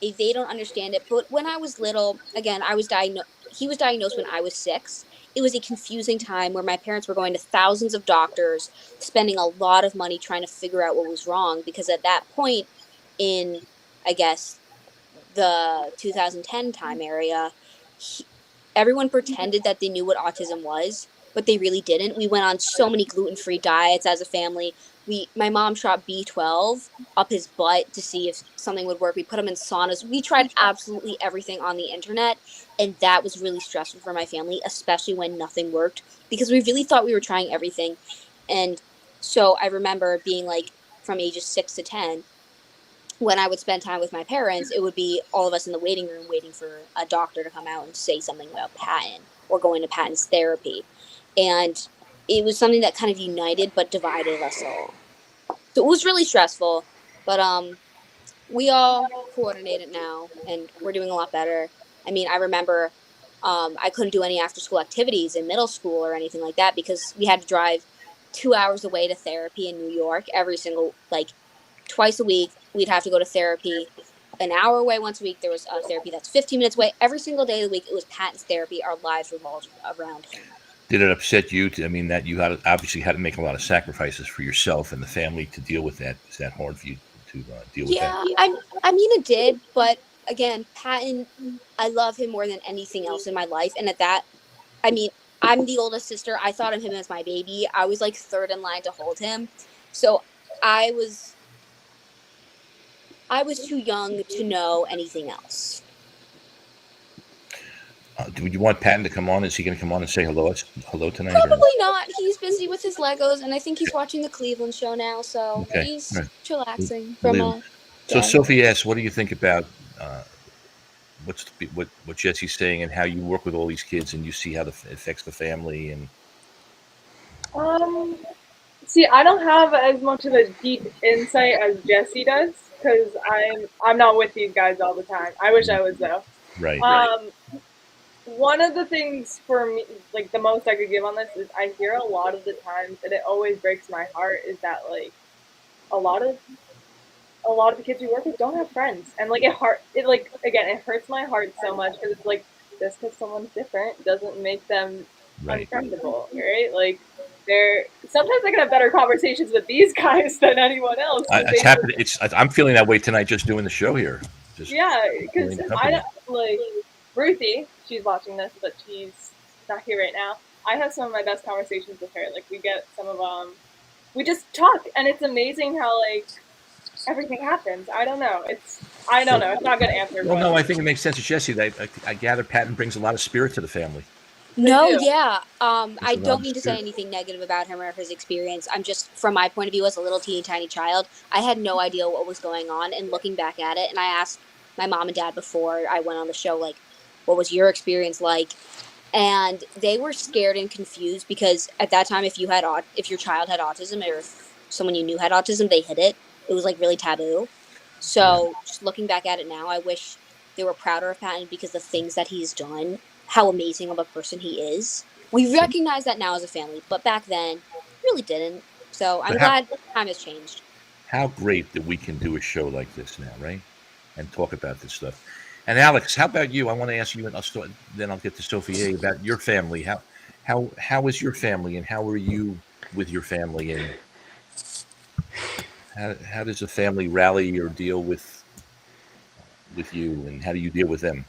they don't understand it. But when I was little, again, he was diagnosed when I was 6. It was a confusing time where my parents were going to thousands of doctors, spending a lot of money trying to figure out what was wrong, because at that point in, I guess, the 2010 time area, everyone pretended that they knew what autism was, but they really didn't. We went on so many gluten-free diets as a family. My mom shot B12 up his butt to see if something would work. We put him in saunas. We tried absolutely everything on the internet, and that was really stressful for my family, especially when nothing worked, because we really thought we were trying everything. And so I remember being like from ages 6 to 10, when I would spend time with my parents, it would be all of us in the waiting room waiting for a doctor to come out and say something about Patton or going to Patton's therapy. And it was something that kind of united but divided us all. So it was really stressful, but we all coordinated now and we're doing a lot better. I mean, I remember I couldn't do any after school activities in middle school or anything like that because we had to drive 2 hours away to therapy in New York every single, twice a week. We'd have to go to therapy an hour away once a week. There was a therapy that's 15 minutes away. Every single day of the week, it was Patton's therapy. Our lives revolved around him. Did it upset you? That you obviously had to make a lot of sacrifices for yourself and the family to deal with that. Is that hard for you to deal with that? Yeah, I mean, it did, but again, Patton, I love him more than anything else in my life. And at that, I mean, I'm the oldest sister. I thought of him as my baby. I was like third in line to hold him. So I was too young to know anything else. Do you want Patton to come on? Is he going to come on and say hello tonight? Probably not. He's busy with his Legos, and I think he's watching the Cleveland show now, so Okay. he's All right. chillaxing We'll from leave him. a So day. Sophie asks, what do you think about what Jesse's saying and how you work with all these kids and you see how it affects the family and See, I don't have as much of a deep insight as Jesse does because I'm not with these guys all the time. I wish I was though. right. One of the things for me, like the most I could give on this is I hear a lot of the times, and it always breaks my heart, is that like a lot of the kids we work with don't have friends, and like it like again it hurts my heart so much because it's like just because someone's different doesn't make them Right. unfriendable, right? Like they're sometimes I can have better conversations with these guys than anyone else. It's happening. I'm feeling that way tonight just doing the show here. Yeah, because I don't like Ruthie. She's watching this, but she's not here right now. I have some of my best conversations with her. Like we get some of we just talk, and it's amazing how like everything happens. I don't know. It's not a good answer. Well, no, I think it makes sense to Jesse. That I gather Patton brings a lot of spirit to the family. No, yeah. I a lot don't of mean to say spirit. anything negative about him or his experience. I'm just, from my point of view as a little teeny tiny child, I had no idea what was going on. And looking back at it, and I asked my mom and dad before I went on the show, like, what was your experience like? And they were scared and confused because at that time, if your child had autism or if someone you knew had autism, they hid it. It was like really taboo. So just looking back at it now, I wish they were prouder of Patton because the things that he's done, how amazing of a person he is. We recognize that now as a family, but back then, really didn't. So I'm glad time has changed. How great that we can do a show like this now, right? And talk about this stuff. And Alex, how about you? I want to ask you, and then I'll get to Sophie about your family. How is your family, and how are you with your family, and how does a family rally or deal with you, and how do you deal with them?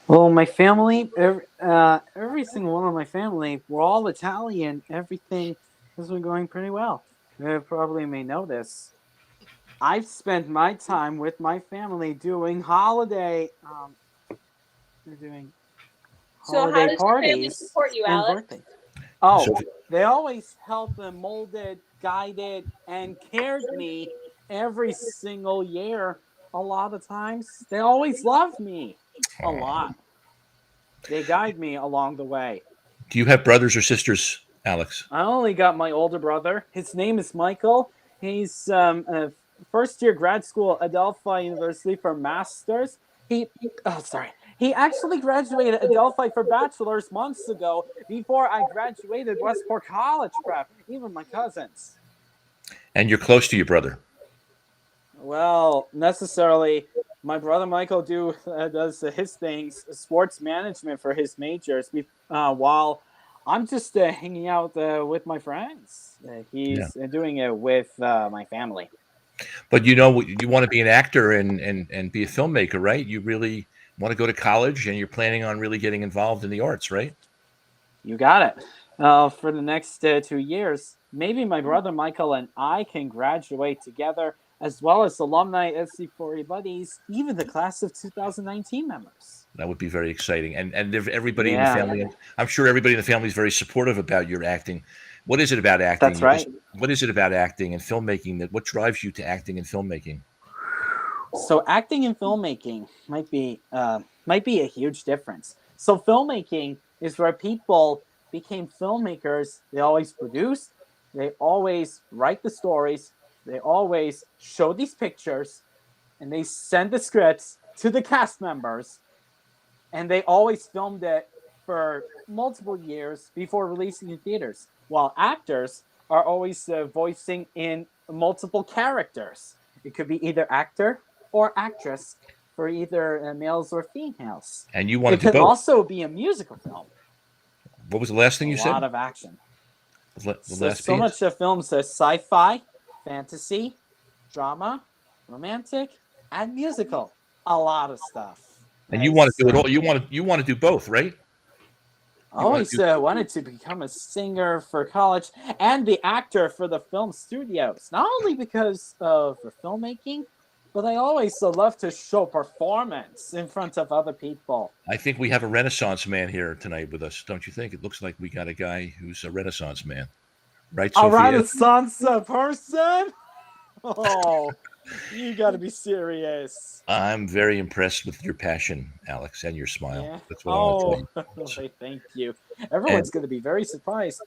Well, my family, every single one of my family, we're all Italian. Everything has been going pretty well. You probably may notice. I've spent my time with my family doing holiday So how does your family parties support you, and Alex? birthdays. Oh, they always helped and molded, guided, and cared me every single year. A lot of times, they always loved me a lot. They guide me along the way. Do you have brothers or sisters, Alex? I only got my older brother. His name is Michael. He's a first year grad school at Adelphi University for masters. He actually graduated Adelphi for bachelor's months ago before I graduated Westport College prep. Even my cousins. And you're close to your brother. Well, necessarily, my brother Michael does his things, sports management for his majors, while I'm just hanging out with my friends. He's doing it with my family. But you want to be an actor and be a filmmaker, right? You really want to go to college, and you're planning on really getting involved in the arts, right? You got it. For the next 2 years, maybe my brother Michael and I can graduate together, as well as alumni SC40 buddies, even the class of 2019 members. That would be very exciting. And everybody in the family, I'm sure everybody in the family is very supportive about your acting. What is it about acting? That's right. What is it about acting and filmmaking what drives you to acting and filmmaking? So acting and filmmaking might be a huge difference. So filmmaking is where people became filmmakers. They always produce, they always write the stories, they always show these pictures, and they send the scripts to the cast members, and they always filmed it for multiple years before releasing in theaters. While actors are always voicing in multiple characters. It could be either actor or actress for either males or females. And you wanted to both. It could both. also be a musical film. What was the last thing you said? A lot of action. So much of films are sci-fi, fantasy, drama, romantic, and musical. a lot of stuff. And you want to do it all. You want to do both, right? I always wanted to become a singer for college and the actor for the film studios. Not only because of the filmmaking, but I always love to show performance in front of other people. I think we have a Renaissance man here tonight with us, don't you think? It looks like we got a guy who's a Renaissance man, right, A Sophia? Renaissance person? Oh, you got to be serious. I'm very impressed with your passion, Alex, and your smile. Yeah. That's what I want to tell you. Okay, thank you. Everyone's going to be very surprised.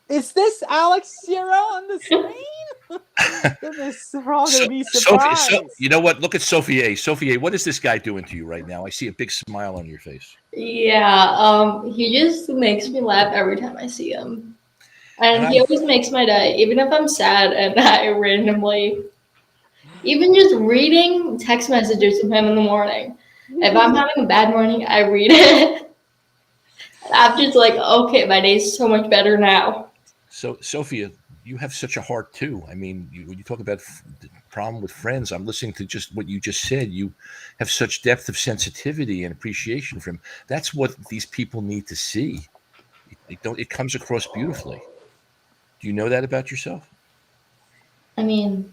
Is this Alex Sierra on the screen? Goodness, they're all going to be surprised. You know what? Look at Sophia. Sophia, what is this guy doing to you right now? I see a big smile on your face. Yeah, he just makes me laugh every time I see him. And he always makes my day, even if I'm sad and I randomly, even just reading text messages from him in the morning. If I'm having a bad morning, I read it. And I'm just like, okay, my day's so much better now. So, Sophia, you have such a heart too. I mean, when you talk about the problem with friends, I'm listening to just what you just said. You have such depth of sensitivity and appreciation for him. That's what these people need to see. It comes across beautifully. Do you know that about yourself? I mean,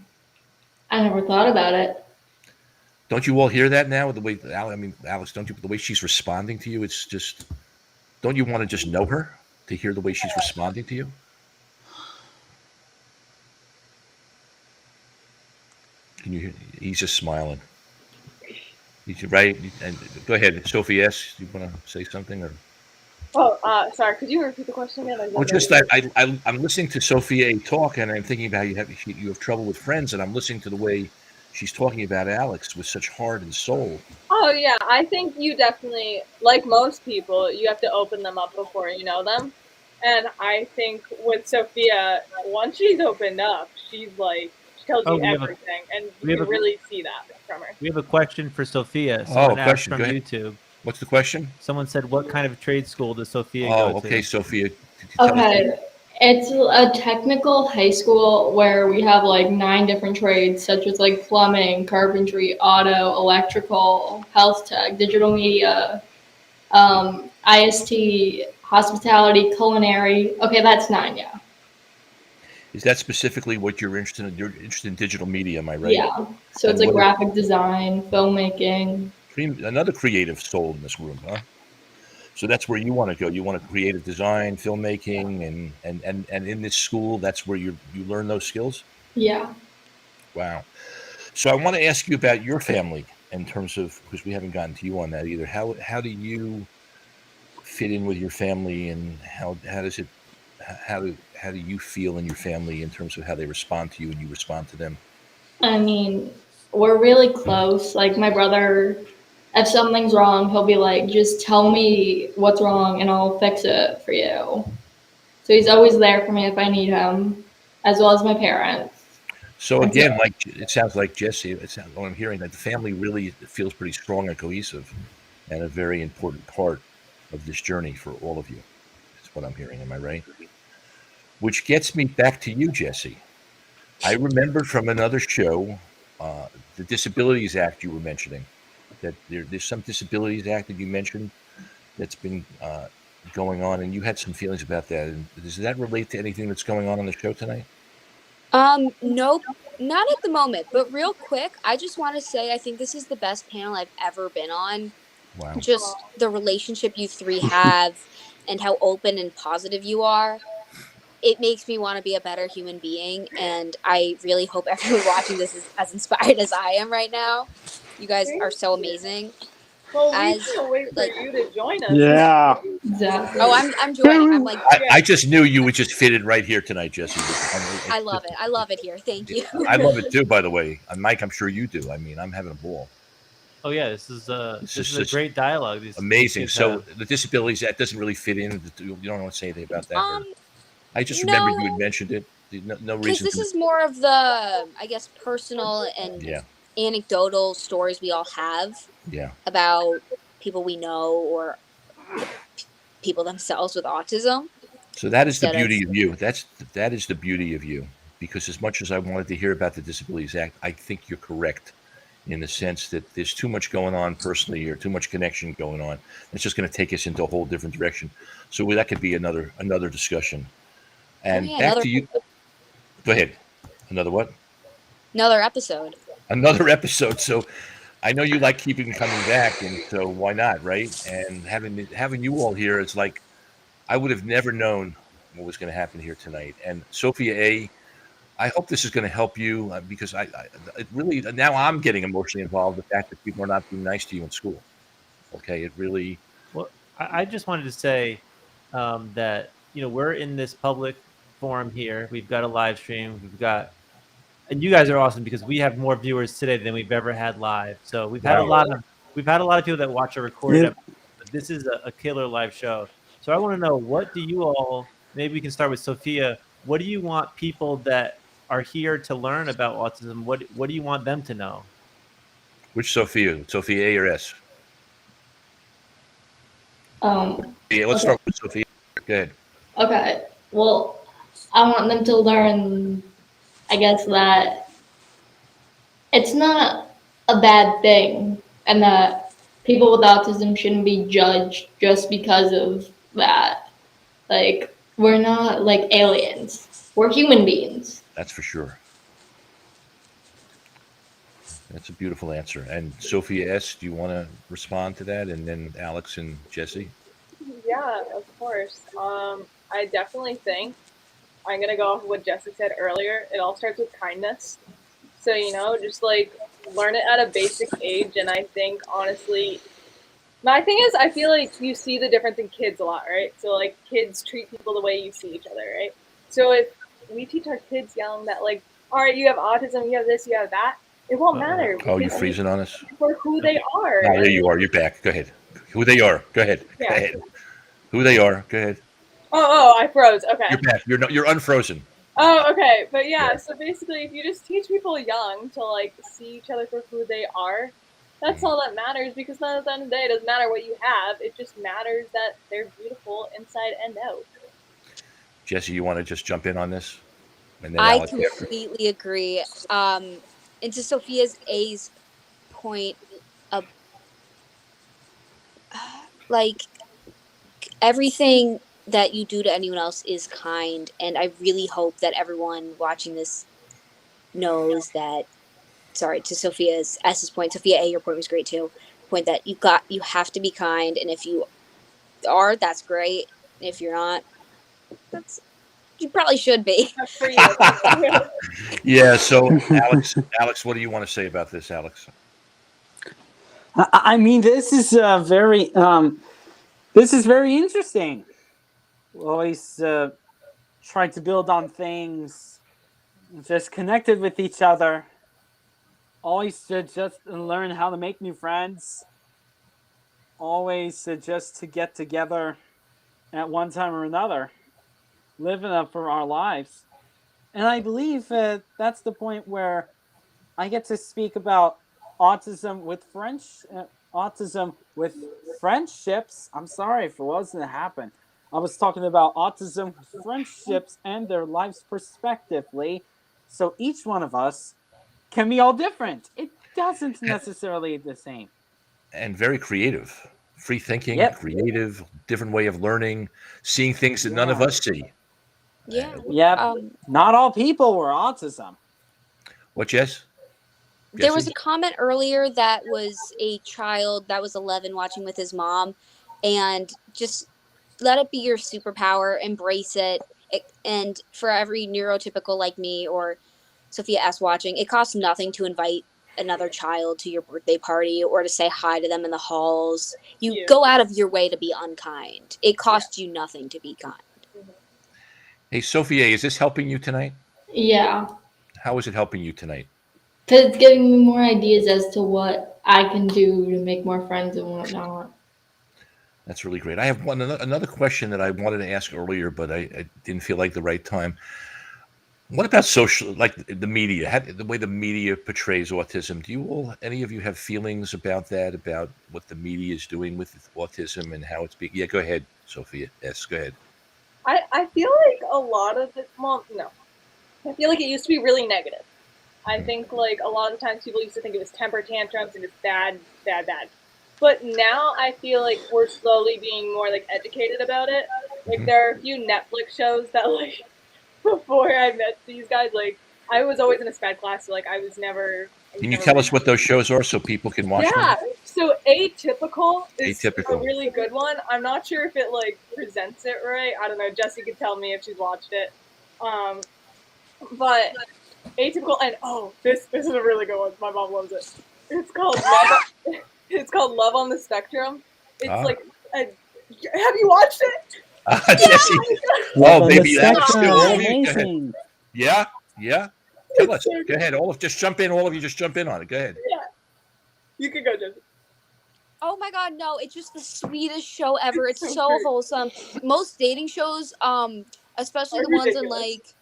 I never thought about it. Don't you all hear that now? The way Alex, don't you? The way she's responding to you, it's just. Don't you want to just know her to hear the way she's responding to you? Can you hear? He's just smiling. He's right. And go ahead, Sophie. Yes, you want to say something or? Oh, sorry. Could you repeat the question again? Well, just I'm listening to Sophia talk, and I'm thinking about you have trouble with friends, and I'm listening to the way she's talking about Alex with such heart and soul. Oh yeah, I think you definitely, like most people, you have to open them up before you know them. And I think with Sophia, once she's opened up, she's like, she tells you everything, and you can really see that from her. We have a question for Sophia. Someone asked from YouTube. What's the question? Someone said, "What kind of trade school does Sophia go to?" Oh, okay, Sophia. Okay, it's a technical high school where we have like 9 different trades, such as like plumbing, carpentry, auto, electrical, health tech, digital media, IST, hospitality, culinary. Okay, that's 9, yeah. Is that specifically what you're interested in? You're interested in digital media, am I right? Yeah. So it's like graphic design, filmmaking. Another creative soul in this room, huh? So that's where you want to go. You want to creative design, filmmaking, and in this school, that's where you learn those skills? Yeah. Wow. So I want to ask you about your family in terms of, because we haven't gotten to you on that either. How do you fit in with your family, and how do you feel in your family in terms of how they respond to you and you respond to them? I mean, we're really close. Like my brother, if something's wrong, he'll be like, just tell me what's wrong and I'll fix it for you. So he's always there for me if I need him, as well as my parents. So again, like it sounds like Jesse, what I'm hearing, that the family really feels pretty strong and cohesive and a very important part of this journey for all of you. That's what I'm hearing. Am I right? Which gets me back to you, Jesse. I remembered from another show, the Disabilities Act you were mentioning, that there's some Disabilities Act that you mentioned that's been going on, and you had some feelings about that. And does that relate to anything that's going on the show tonight? Nope, not at the moment. But real quick, I just want to say I think this is the best panel I've ever been on. Wow. Just the relationship you three have and how open and positive you are. It makes me want to be a better human being, and I really hope everyone watching this is as inspired as I am right now. You guys are so amazing. Well, we can't wait for you to join us. Yeah. Exactly. Oh, I'm joining. I'm like. I just knew you would just fit in right here tonight, Jesse. I love it. I love it here. Thank you. I love it too, by the way. Mike, I'm sure you do. I mean, I'm having a ball. Oh yeah, this is a great dialogue. Amazing. So the Disabilities Act doesn't really fit in. You don't want to say anything about that. I just remembered you had mentioned it. No reason. Because this is more of the, I guess, personal and anecdotal stories we all have. Yeah. About people we know or people themselves with autism. So that is the beauty of you. That is the beauty of you. Because as much as I wanted to hear about the Disabilities Act, I think you're correct in the sense that there's too much going on personally or too much connection going on. It's just going to take us into a whole different direction. So that could be another discussion. And yeah, back to you. Go ahead. Another what? Another episode. Another episode. So I know you like keeping coming back, and so why not, right? And having you all here is like I would have never known what was going to happen here tonight. And Sophia A., I hope this is going to help you because it really now I'm getting emotionally involved with the fact that people are not being nice to you in school. Okay, it really. Well, I just wanted to say that we're in this public forum here. We've got a live stream. And you guys are awesome because we have more viewers today than we've ever had live. So we've had a lot of people that watch a recorded episode, but this is a killer live show. So I want to know, what do you all? Maybe we can start with Sophia. What do you want people that are here to learn about autism? What do you want them to know? Which Sophia? Sophia A or S? Yeah, let's start with Sophia. Go ahead. Okay. Well, I want them to learn, I guess, that it's not a bad thing and that people with autism shouldn't be judged just because of that. Like, we're not like aliens. We're human beings. That's for sure. That's a beautiful answer. And Sophia S., do you want to respond to that? And then Alex and Jesse? Yeah, of course. I definitely think I'm going to go off of what Jesse said earlier. It all starts with kindness. So, just like learn it at a basic age. And I think, honestly, my thing is, I feel like you see the difference in kids a lot, right? So, like, kids treat people the way you see each other, right? So, if we teach our kids young that, like, all right, you have autism, you have this, you have that, it won't matter. Oh, you're freezing on us? For who they are. No, there you are. You're back. Go ahead. Who they are. Go ahead. Yeah. Go ahead. Who they are. Go ahead. Oh, I froze. Okay. You're back. You're unfrozen. Oh, okay. But yeah, so basically, if you just teach people young to, like, see each other for who they are, that's all that matters, because at the end of the day, it doesn't matter what you have. It just matters that they're beautiful inside and out. Jesse, you want to just jump in on this? And then I Alex after. completely agree. And to Sophia's A's point, like, everything that you do to anyone else is kind, and I really hope that everyone watching this knows that. Sorry, to Sophia's S's point, Sophia A, your point was great too. Point that you have to be kind, and if you are, that's great. And if you're not, you probably should be. Yeah. So, Alex, what do you want to say about this, Alex? I mean, this is very interesting. We always try to build on things, just connected with each other. Always just learn how to make new friends. Always just to get together at one time or another, living up for our lives. And I believe that's the point where I get to speak about autism with friendships. I'm sorry if it wasn't happen. I was talking about autism with friendships and their lives prospectively. So each one of us can be all different. It doesn't necessarily the same. And very creative, free thinking, creative, different way of learning, seeing things that none of us see. Yeah. Yeah. Not all people were autism. What, Jess? There was a comment earlier that was a child that was 11 watching with his mom, and just let it be your superpower, embrace it. And for every neurotypical like me or Sophia S watching, it costs nothing to invite another child to your birthday party or to say hi to them in the halls. You go out of your way to be unkind. It costs you nothing to be kind. Hey, Sophia, is this helping you tonight? Yeah. How is it helping you tonight? Because it's giving me more ideas as to what I can do to make more friends and whatnot. That's really great. I have another question that I wanted to ask earlier, but I didn't feel like the right time. What about social, like the media, the way the media portrays autism? Do you any of you have feelings about that, about what the media is doing with autism and how it's being? Yeah, go ahead, Sophia. Yes, go ahead. I feel like a lot of it, well, no. I feel like it used to be really negative. I think like a lot of the times people used to think it was temper tantrums and it's bad. But now I feel like we're slowly being more like educated about it. Like there are a few Netflix shows that like before I met these guys, like I was always in a sped class, so like I was never. Can you tell us what those shows are so people can watch Yeah. them? So Atypical is a Atypical. really good one. I'm not sure if it like presents it right. I don't know. Jessie could tell me if she's watched it. But Atypical and this is a really good one. My mom loves it. It's called Love. It's called Love on the Spectrum. It's like have you watched it? Jesse. Love Oh, on the baby, that was Spectrum. good. All of you, go ahead. Amazing. Yeah. Tell us. Go ahead. Just jump in. All of you, just jump in on it. Go ahead. Yeah. You can go, Jessie. Oh my god, no, it's just the sweetest show ever. It's so wholesome. Most dating shows, especially the ones in like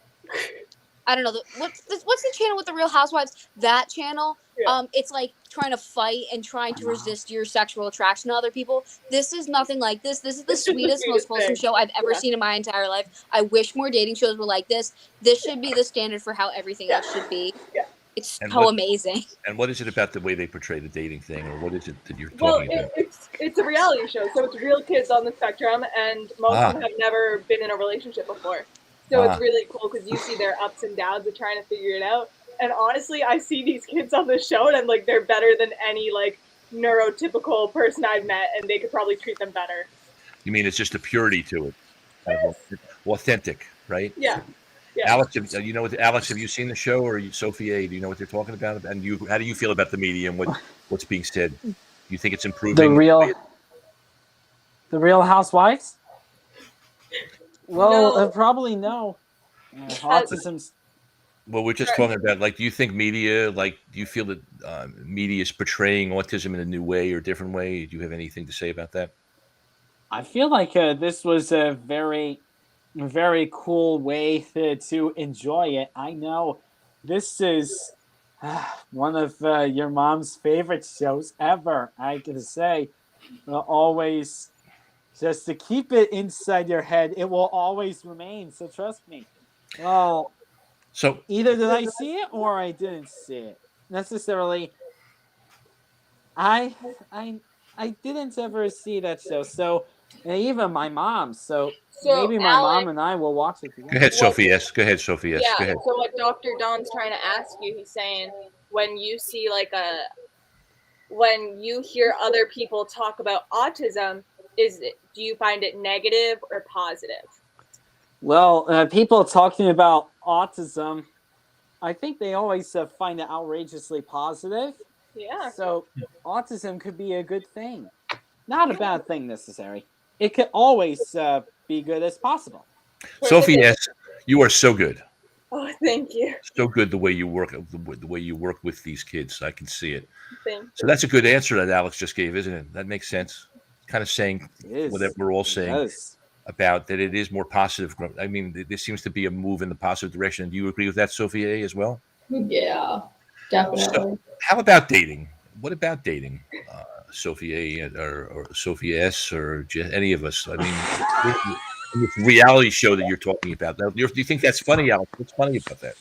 I don't know, what's the channel with the Real Housewives? That channel. Yeah. It's like trying to fight and trying to resist your sexual attraction to other people. This is nothing like this. This is the sweetest, most wholesome show I've ever seen in my entire life. I wish more dating shows were like this. This should be the standard for how everything else should be. Yeah. It's so amazing. And what is it about the way they portray the dating thing, or what is it that you're talking about? It's a reality show, so it's real kids on the spectrum, and most of them have never been in a relationship before. So it's really cool because you see their ups and downs of trying to figure it out. And honestly, I see these kids on the show, and I'm like, they're better than any like neurotypical person I've met, and they could probably treat them better. You mean it's just a purity to it, kind of authentic, right? Yeah. Alex, Alex, have you seen the show, or Sophia? Do you know what they're talking about? And how do you feel about the media and what's being said? Do you think it's improving? The Real Housewives? Well, probably no. Autism's. Well, we're just talking about, like, do you think media, do you feel that media is portraying autism in a new way or different way? Do you have anything to say about that? I feel like this was a very, very cool way to enjoy it. I know this is one of your mom's favorite shows ever. I can say, always, just to keep it inside your head, it will always remain. So trust me. Well, so either did I see it or I didn't see it necessarily. I didn't ever see that show. So. And even my mom, so maybe my mom and I will watch it together. Go ahead, Sophie S. Go ahead, Sophie S. Yeah, Go ahead. so what Dr. Don's trying to ask you, he's saying when you see when you hear other people talk about autism, do you find it negative or positive? Well, people talking about autism, I think they always find it outrageously positive. Yeah. So autism could be a good thing. Not a bad thing necessarily. It could always be good as possible. Sophie S., you are so good. Oh, thank you. So good the way you work with these kids. I can see it. Thank you. So that's a good answer that Alex just gave, isn't it? That makes sense. Kind of saying what we're all saying about that it is more positive. I mean, there seems to be a move in the positive direction. Do you agree with that, Sophia, as well? Yeah, definitely. So, how about dating? What about dating? Sophia or Sophia S. or any of us. I mean, this reality show that you're talking about. Do you think that's funny, Alex? What's funny about that?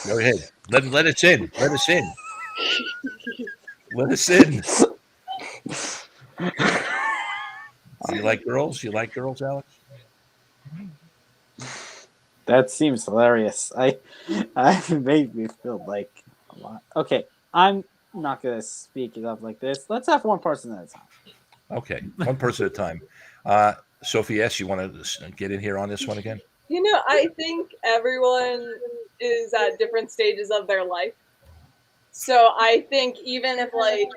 Go ahead. Let us in. Let us in. Let us in. You like girls? You like girls, Alex? That seems hilarious. I made me feel like a lot. Okay, I'm not gonna speak it up like this. Let's have one person at a time. Okay, one person at a time. Sophie S., you want to get in here on this one again? You know, I think everyone is at different stages of their life. So I think even if like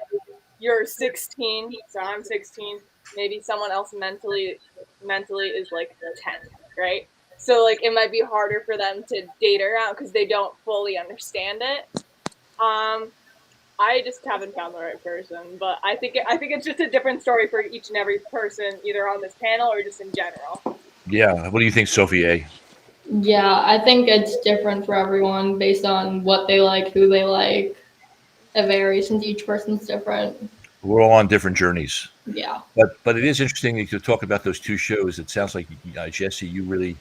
you're 16, so I'm 16, maybe someone else mentally is like 10, right? So like it might be harder for them to date around because they don't fully understand it. I just haven't found the right person, but I think it's just a different story for each and every person, either on this panel or just in general. Yeah. What do you think, Sophie A.? Yeah, I think it's different for everyone based on what they like, who they like. It varies since each person's different. We're all on different journeys. Yeah. But it is interesting to talk about those two shows. It sounds like, Jesse, you really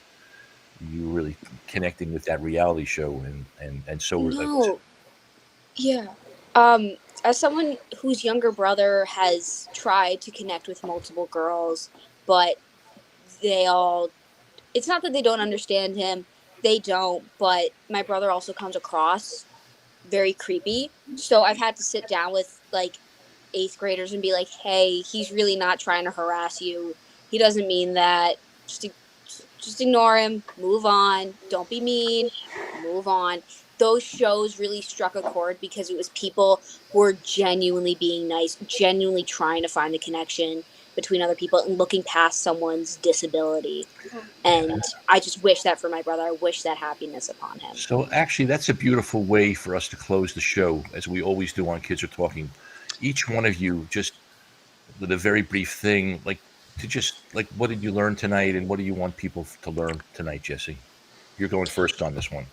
you really connecting with that reality show, and so like, No, yeah. As someone whose younger brother has tried to connect with multiple girls, but they all, it's not that they don't understand him, they don't, but my brother also comes across very creepy. So I've had to sit down with like eighth graders and be like, hey, he's really not trying to harass you. He doesn't mean that. Just ignore him, move on, don't be mean, move on. Those shows really struck a chord because it was people who were genuinely being nice, genuinely trying to find the connection between other people and looking past someone's disability. And I just wish that for my brother. I wish that happiness upon him. so actually, that's a beautiful way for us to close the show, as we always do on Kids Are Talking. Each one of you, just with a very brief thing, like to just like, what did you learn tonight, and what do you want people to learn tonight, Jesse? You're going first on this one.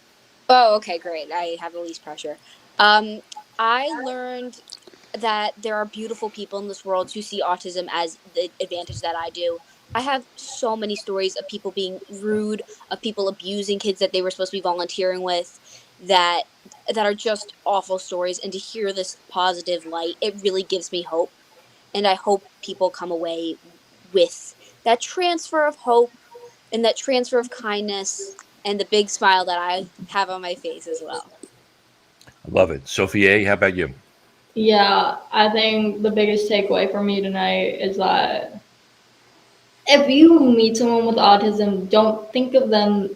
Oh, okay, great. I have the least pressure. Um, I learned that there are beautiful people in this world who see autism as the advantage that I do. I have so many stories of people being rude, of people abusing kids that they were supposed to be volunteering with, that are just awful stories. And to hear this positive light, it really gives me hope. And I hope people come away with that transfer of hope and that transfer of kindness and the big smile that I have on my face as well. I love it. Sophie, how about you? Yeah, I think the biggest takeaway for me tonight is that if you meet someone with autism, don't think of them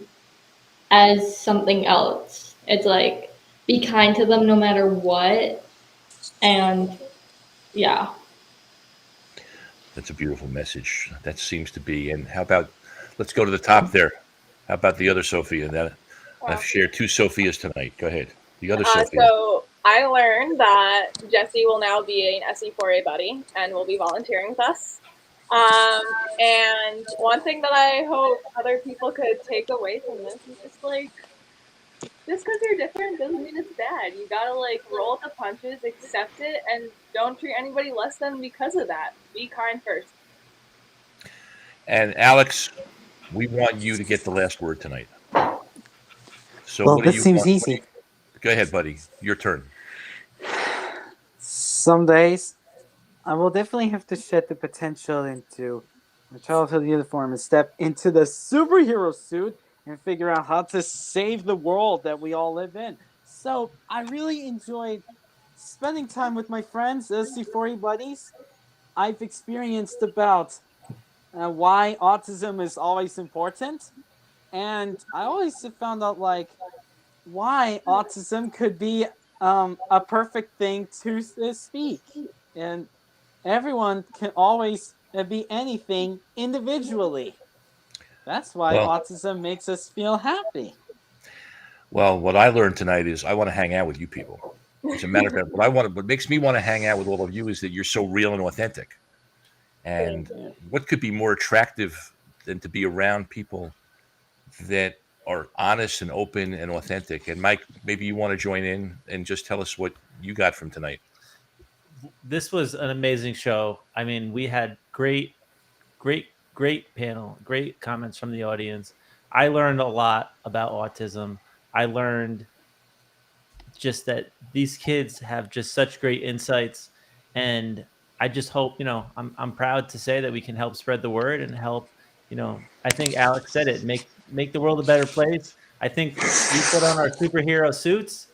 as something else. It's like be kind to them no matter what. And yeah. That's a beautiful message. That seems to be. And how about, let's go to the top there. How about the other Sophia? That I've shared two Sophias tonight. Go ahead. The other Sophia. So I learned that Jesse will now be an SE4A buddy and will be volunteering with us. And one thing that I hope other people could take away from this is just like, just because you're different doesn't mean it's bad. You gotta like roll with the punches, accept it, and don't treat anybody less than because of that. Be kind first. And Alex, we want you to get the last word tonight. So Well, what do this you seems want? easy. Go ahead, buddy. Your turn. Some days I will definitely have to shed the potential into my childhood uniform and step into the superhero suit and figure out how to save the world that we all live in. So I really enjoyed spending time with my friends, as C4E buddies. I've experienced about why autism is always important, and I always have found out like why autism could be a perfect thing to speak, and everyone can always be anything individually. That's why Well, autism makes us feel happy. well, what I learned tonight is I want to hang out with you people. As a matter of fact, what makes me want to hang out with all of you is that you're so real and authentic. And what could be more attractive than to be around people that are honest and open and authentic? And Mike, maybe you want to join in and just tell us what you got from tonight. This was an amazing show. I mean, we had great panel, great comments from the audience. I learned a lot about autism. I learned just that these kids have just such great insights, and I just hope, I'm proud to say that we can help spread the word and help, I think Alex said it, make the world a better place. I think we put on our superhero suits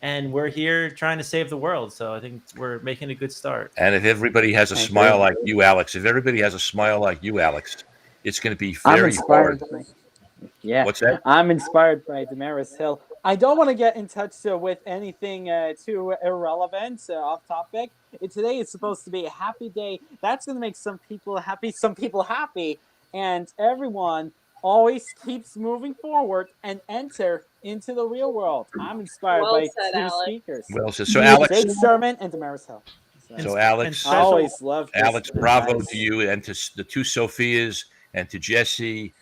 and we're here trying to save the world, so I think we're making a good start. And if everybody has a Thank smile you. like you, Alex, it's going to be I'm very hard. inspired. Yeah, What's that? I'm inspired by Damaris Hill. I don't want to get in touch with anything too irrelevant, off topic. Today is supposed to be a happy day. That's going to make some people happy, and everyone always keeps moving forward and enter into the real world. I'm inspired Well by said, two Alex. speakers. Well, so Alex, Jake Sherman and Damaris Hill. so And Alex, I always love this bravo advice. to you and to the two Sophias and to Jesse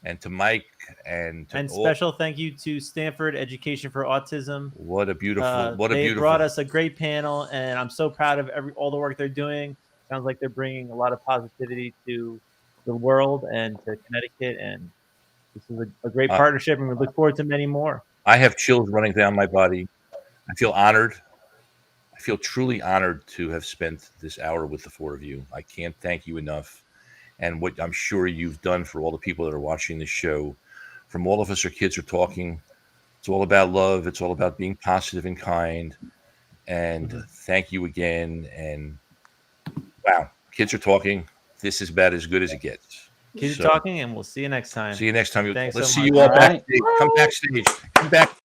and to Mike and to And all. special thank you to Stanford Education for Autism. What a beautiful, They brought us a great panel, and I'm so proud of all the work they're doing. Sounds like they're bringing a lot of positivity to the world and to Connecticut, and This is a great Uh, partnership, and we look forward to many more. I have chills running down my body. I feel honored. I feel truly honored to have spent this hour with the four of you. I can't thank you enough. And what I'm sure you've done for all the people that are watching this show, from all of us, our kids are talking. It's all about love. It's all about being positive and kind. And thank you again. And wow, kids are talking. This is about as good as it gets. Keep So, talking, and we'll see you next time. see you next time. Thanks Let's so see much. you all All right. backstage. Come backstage. Come back.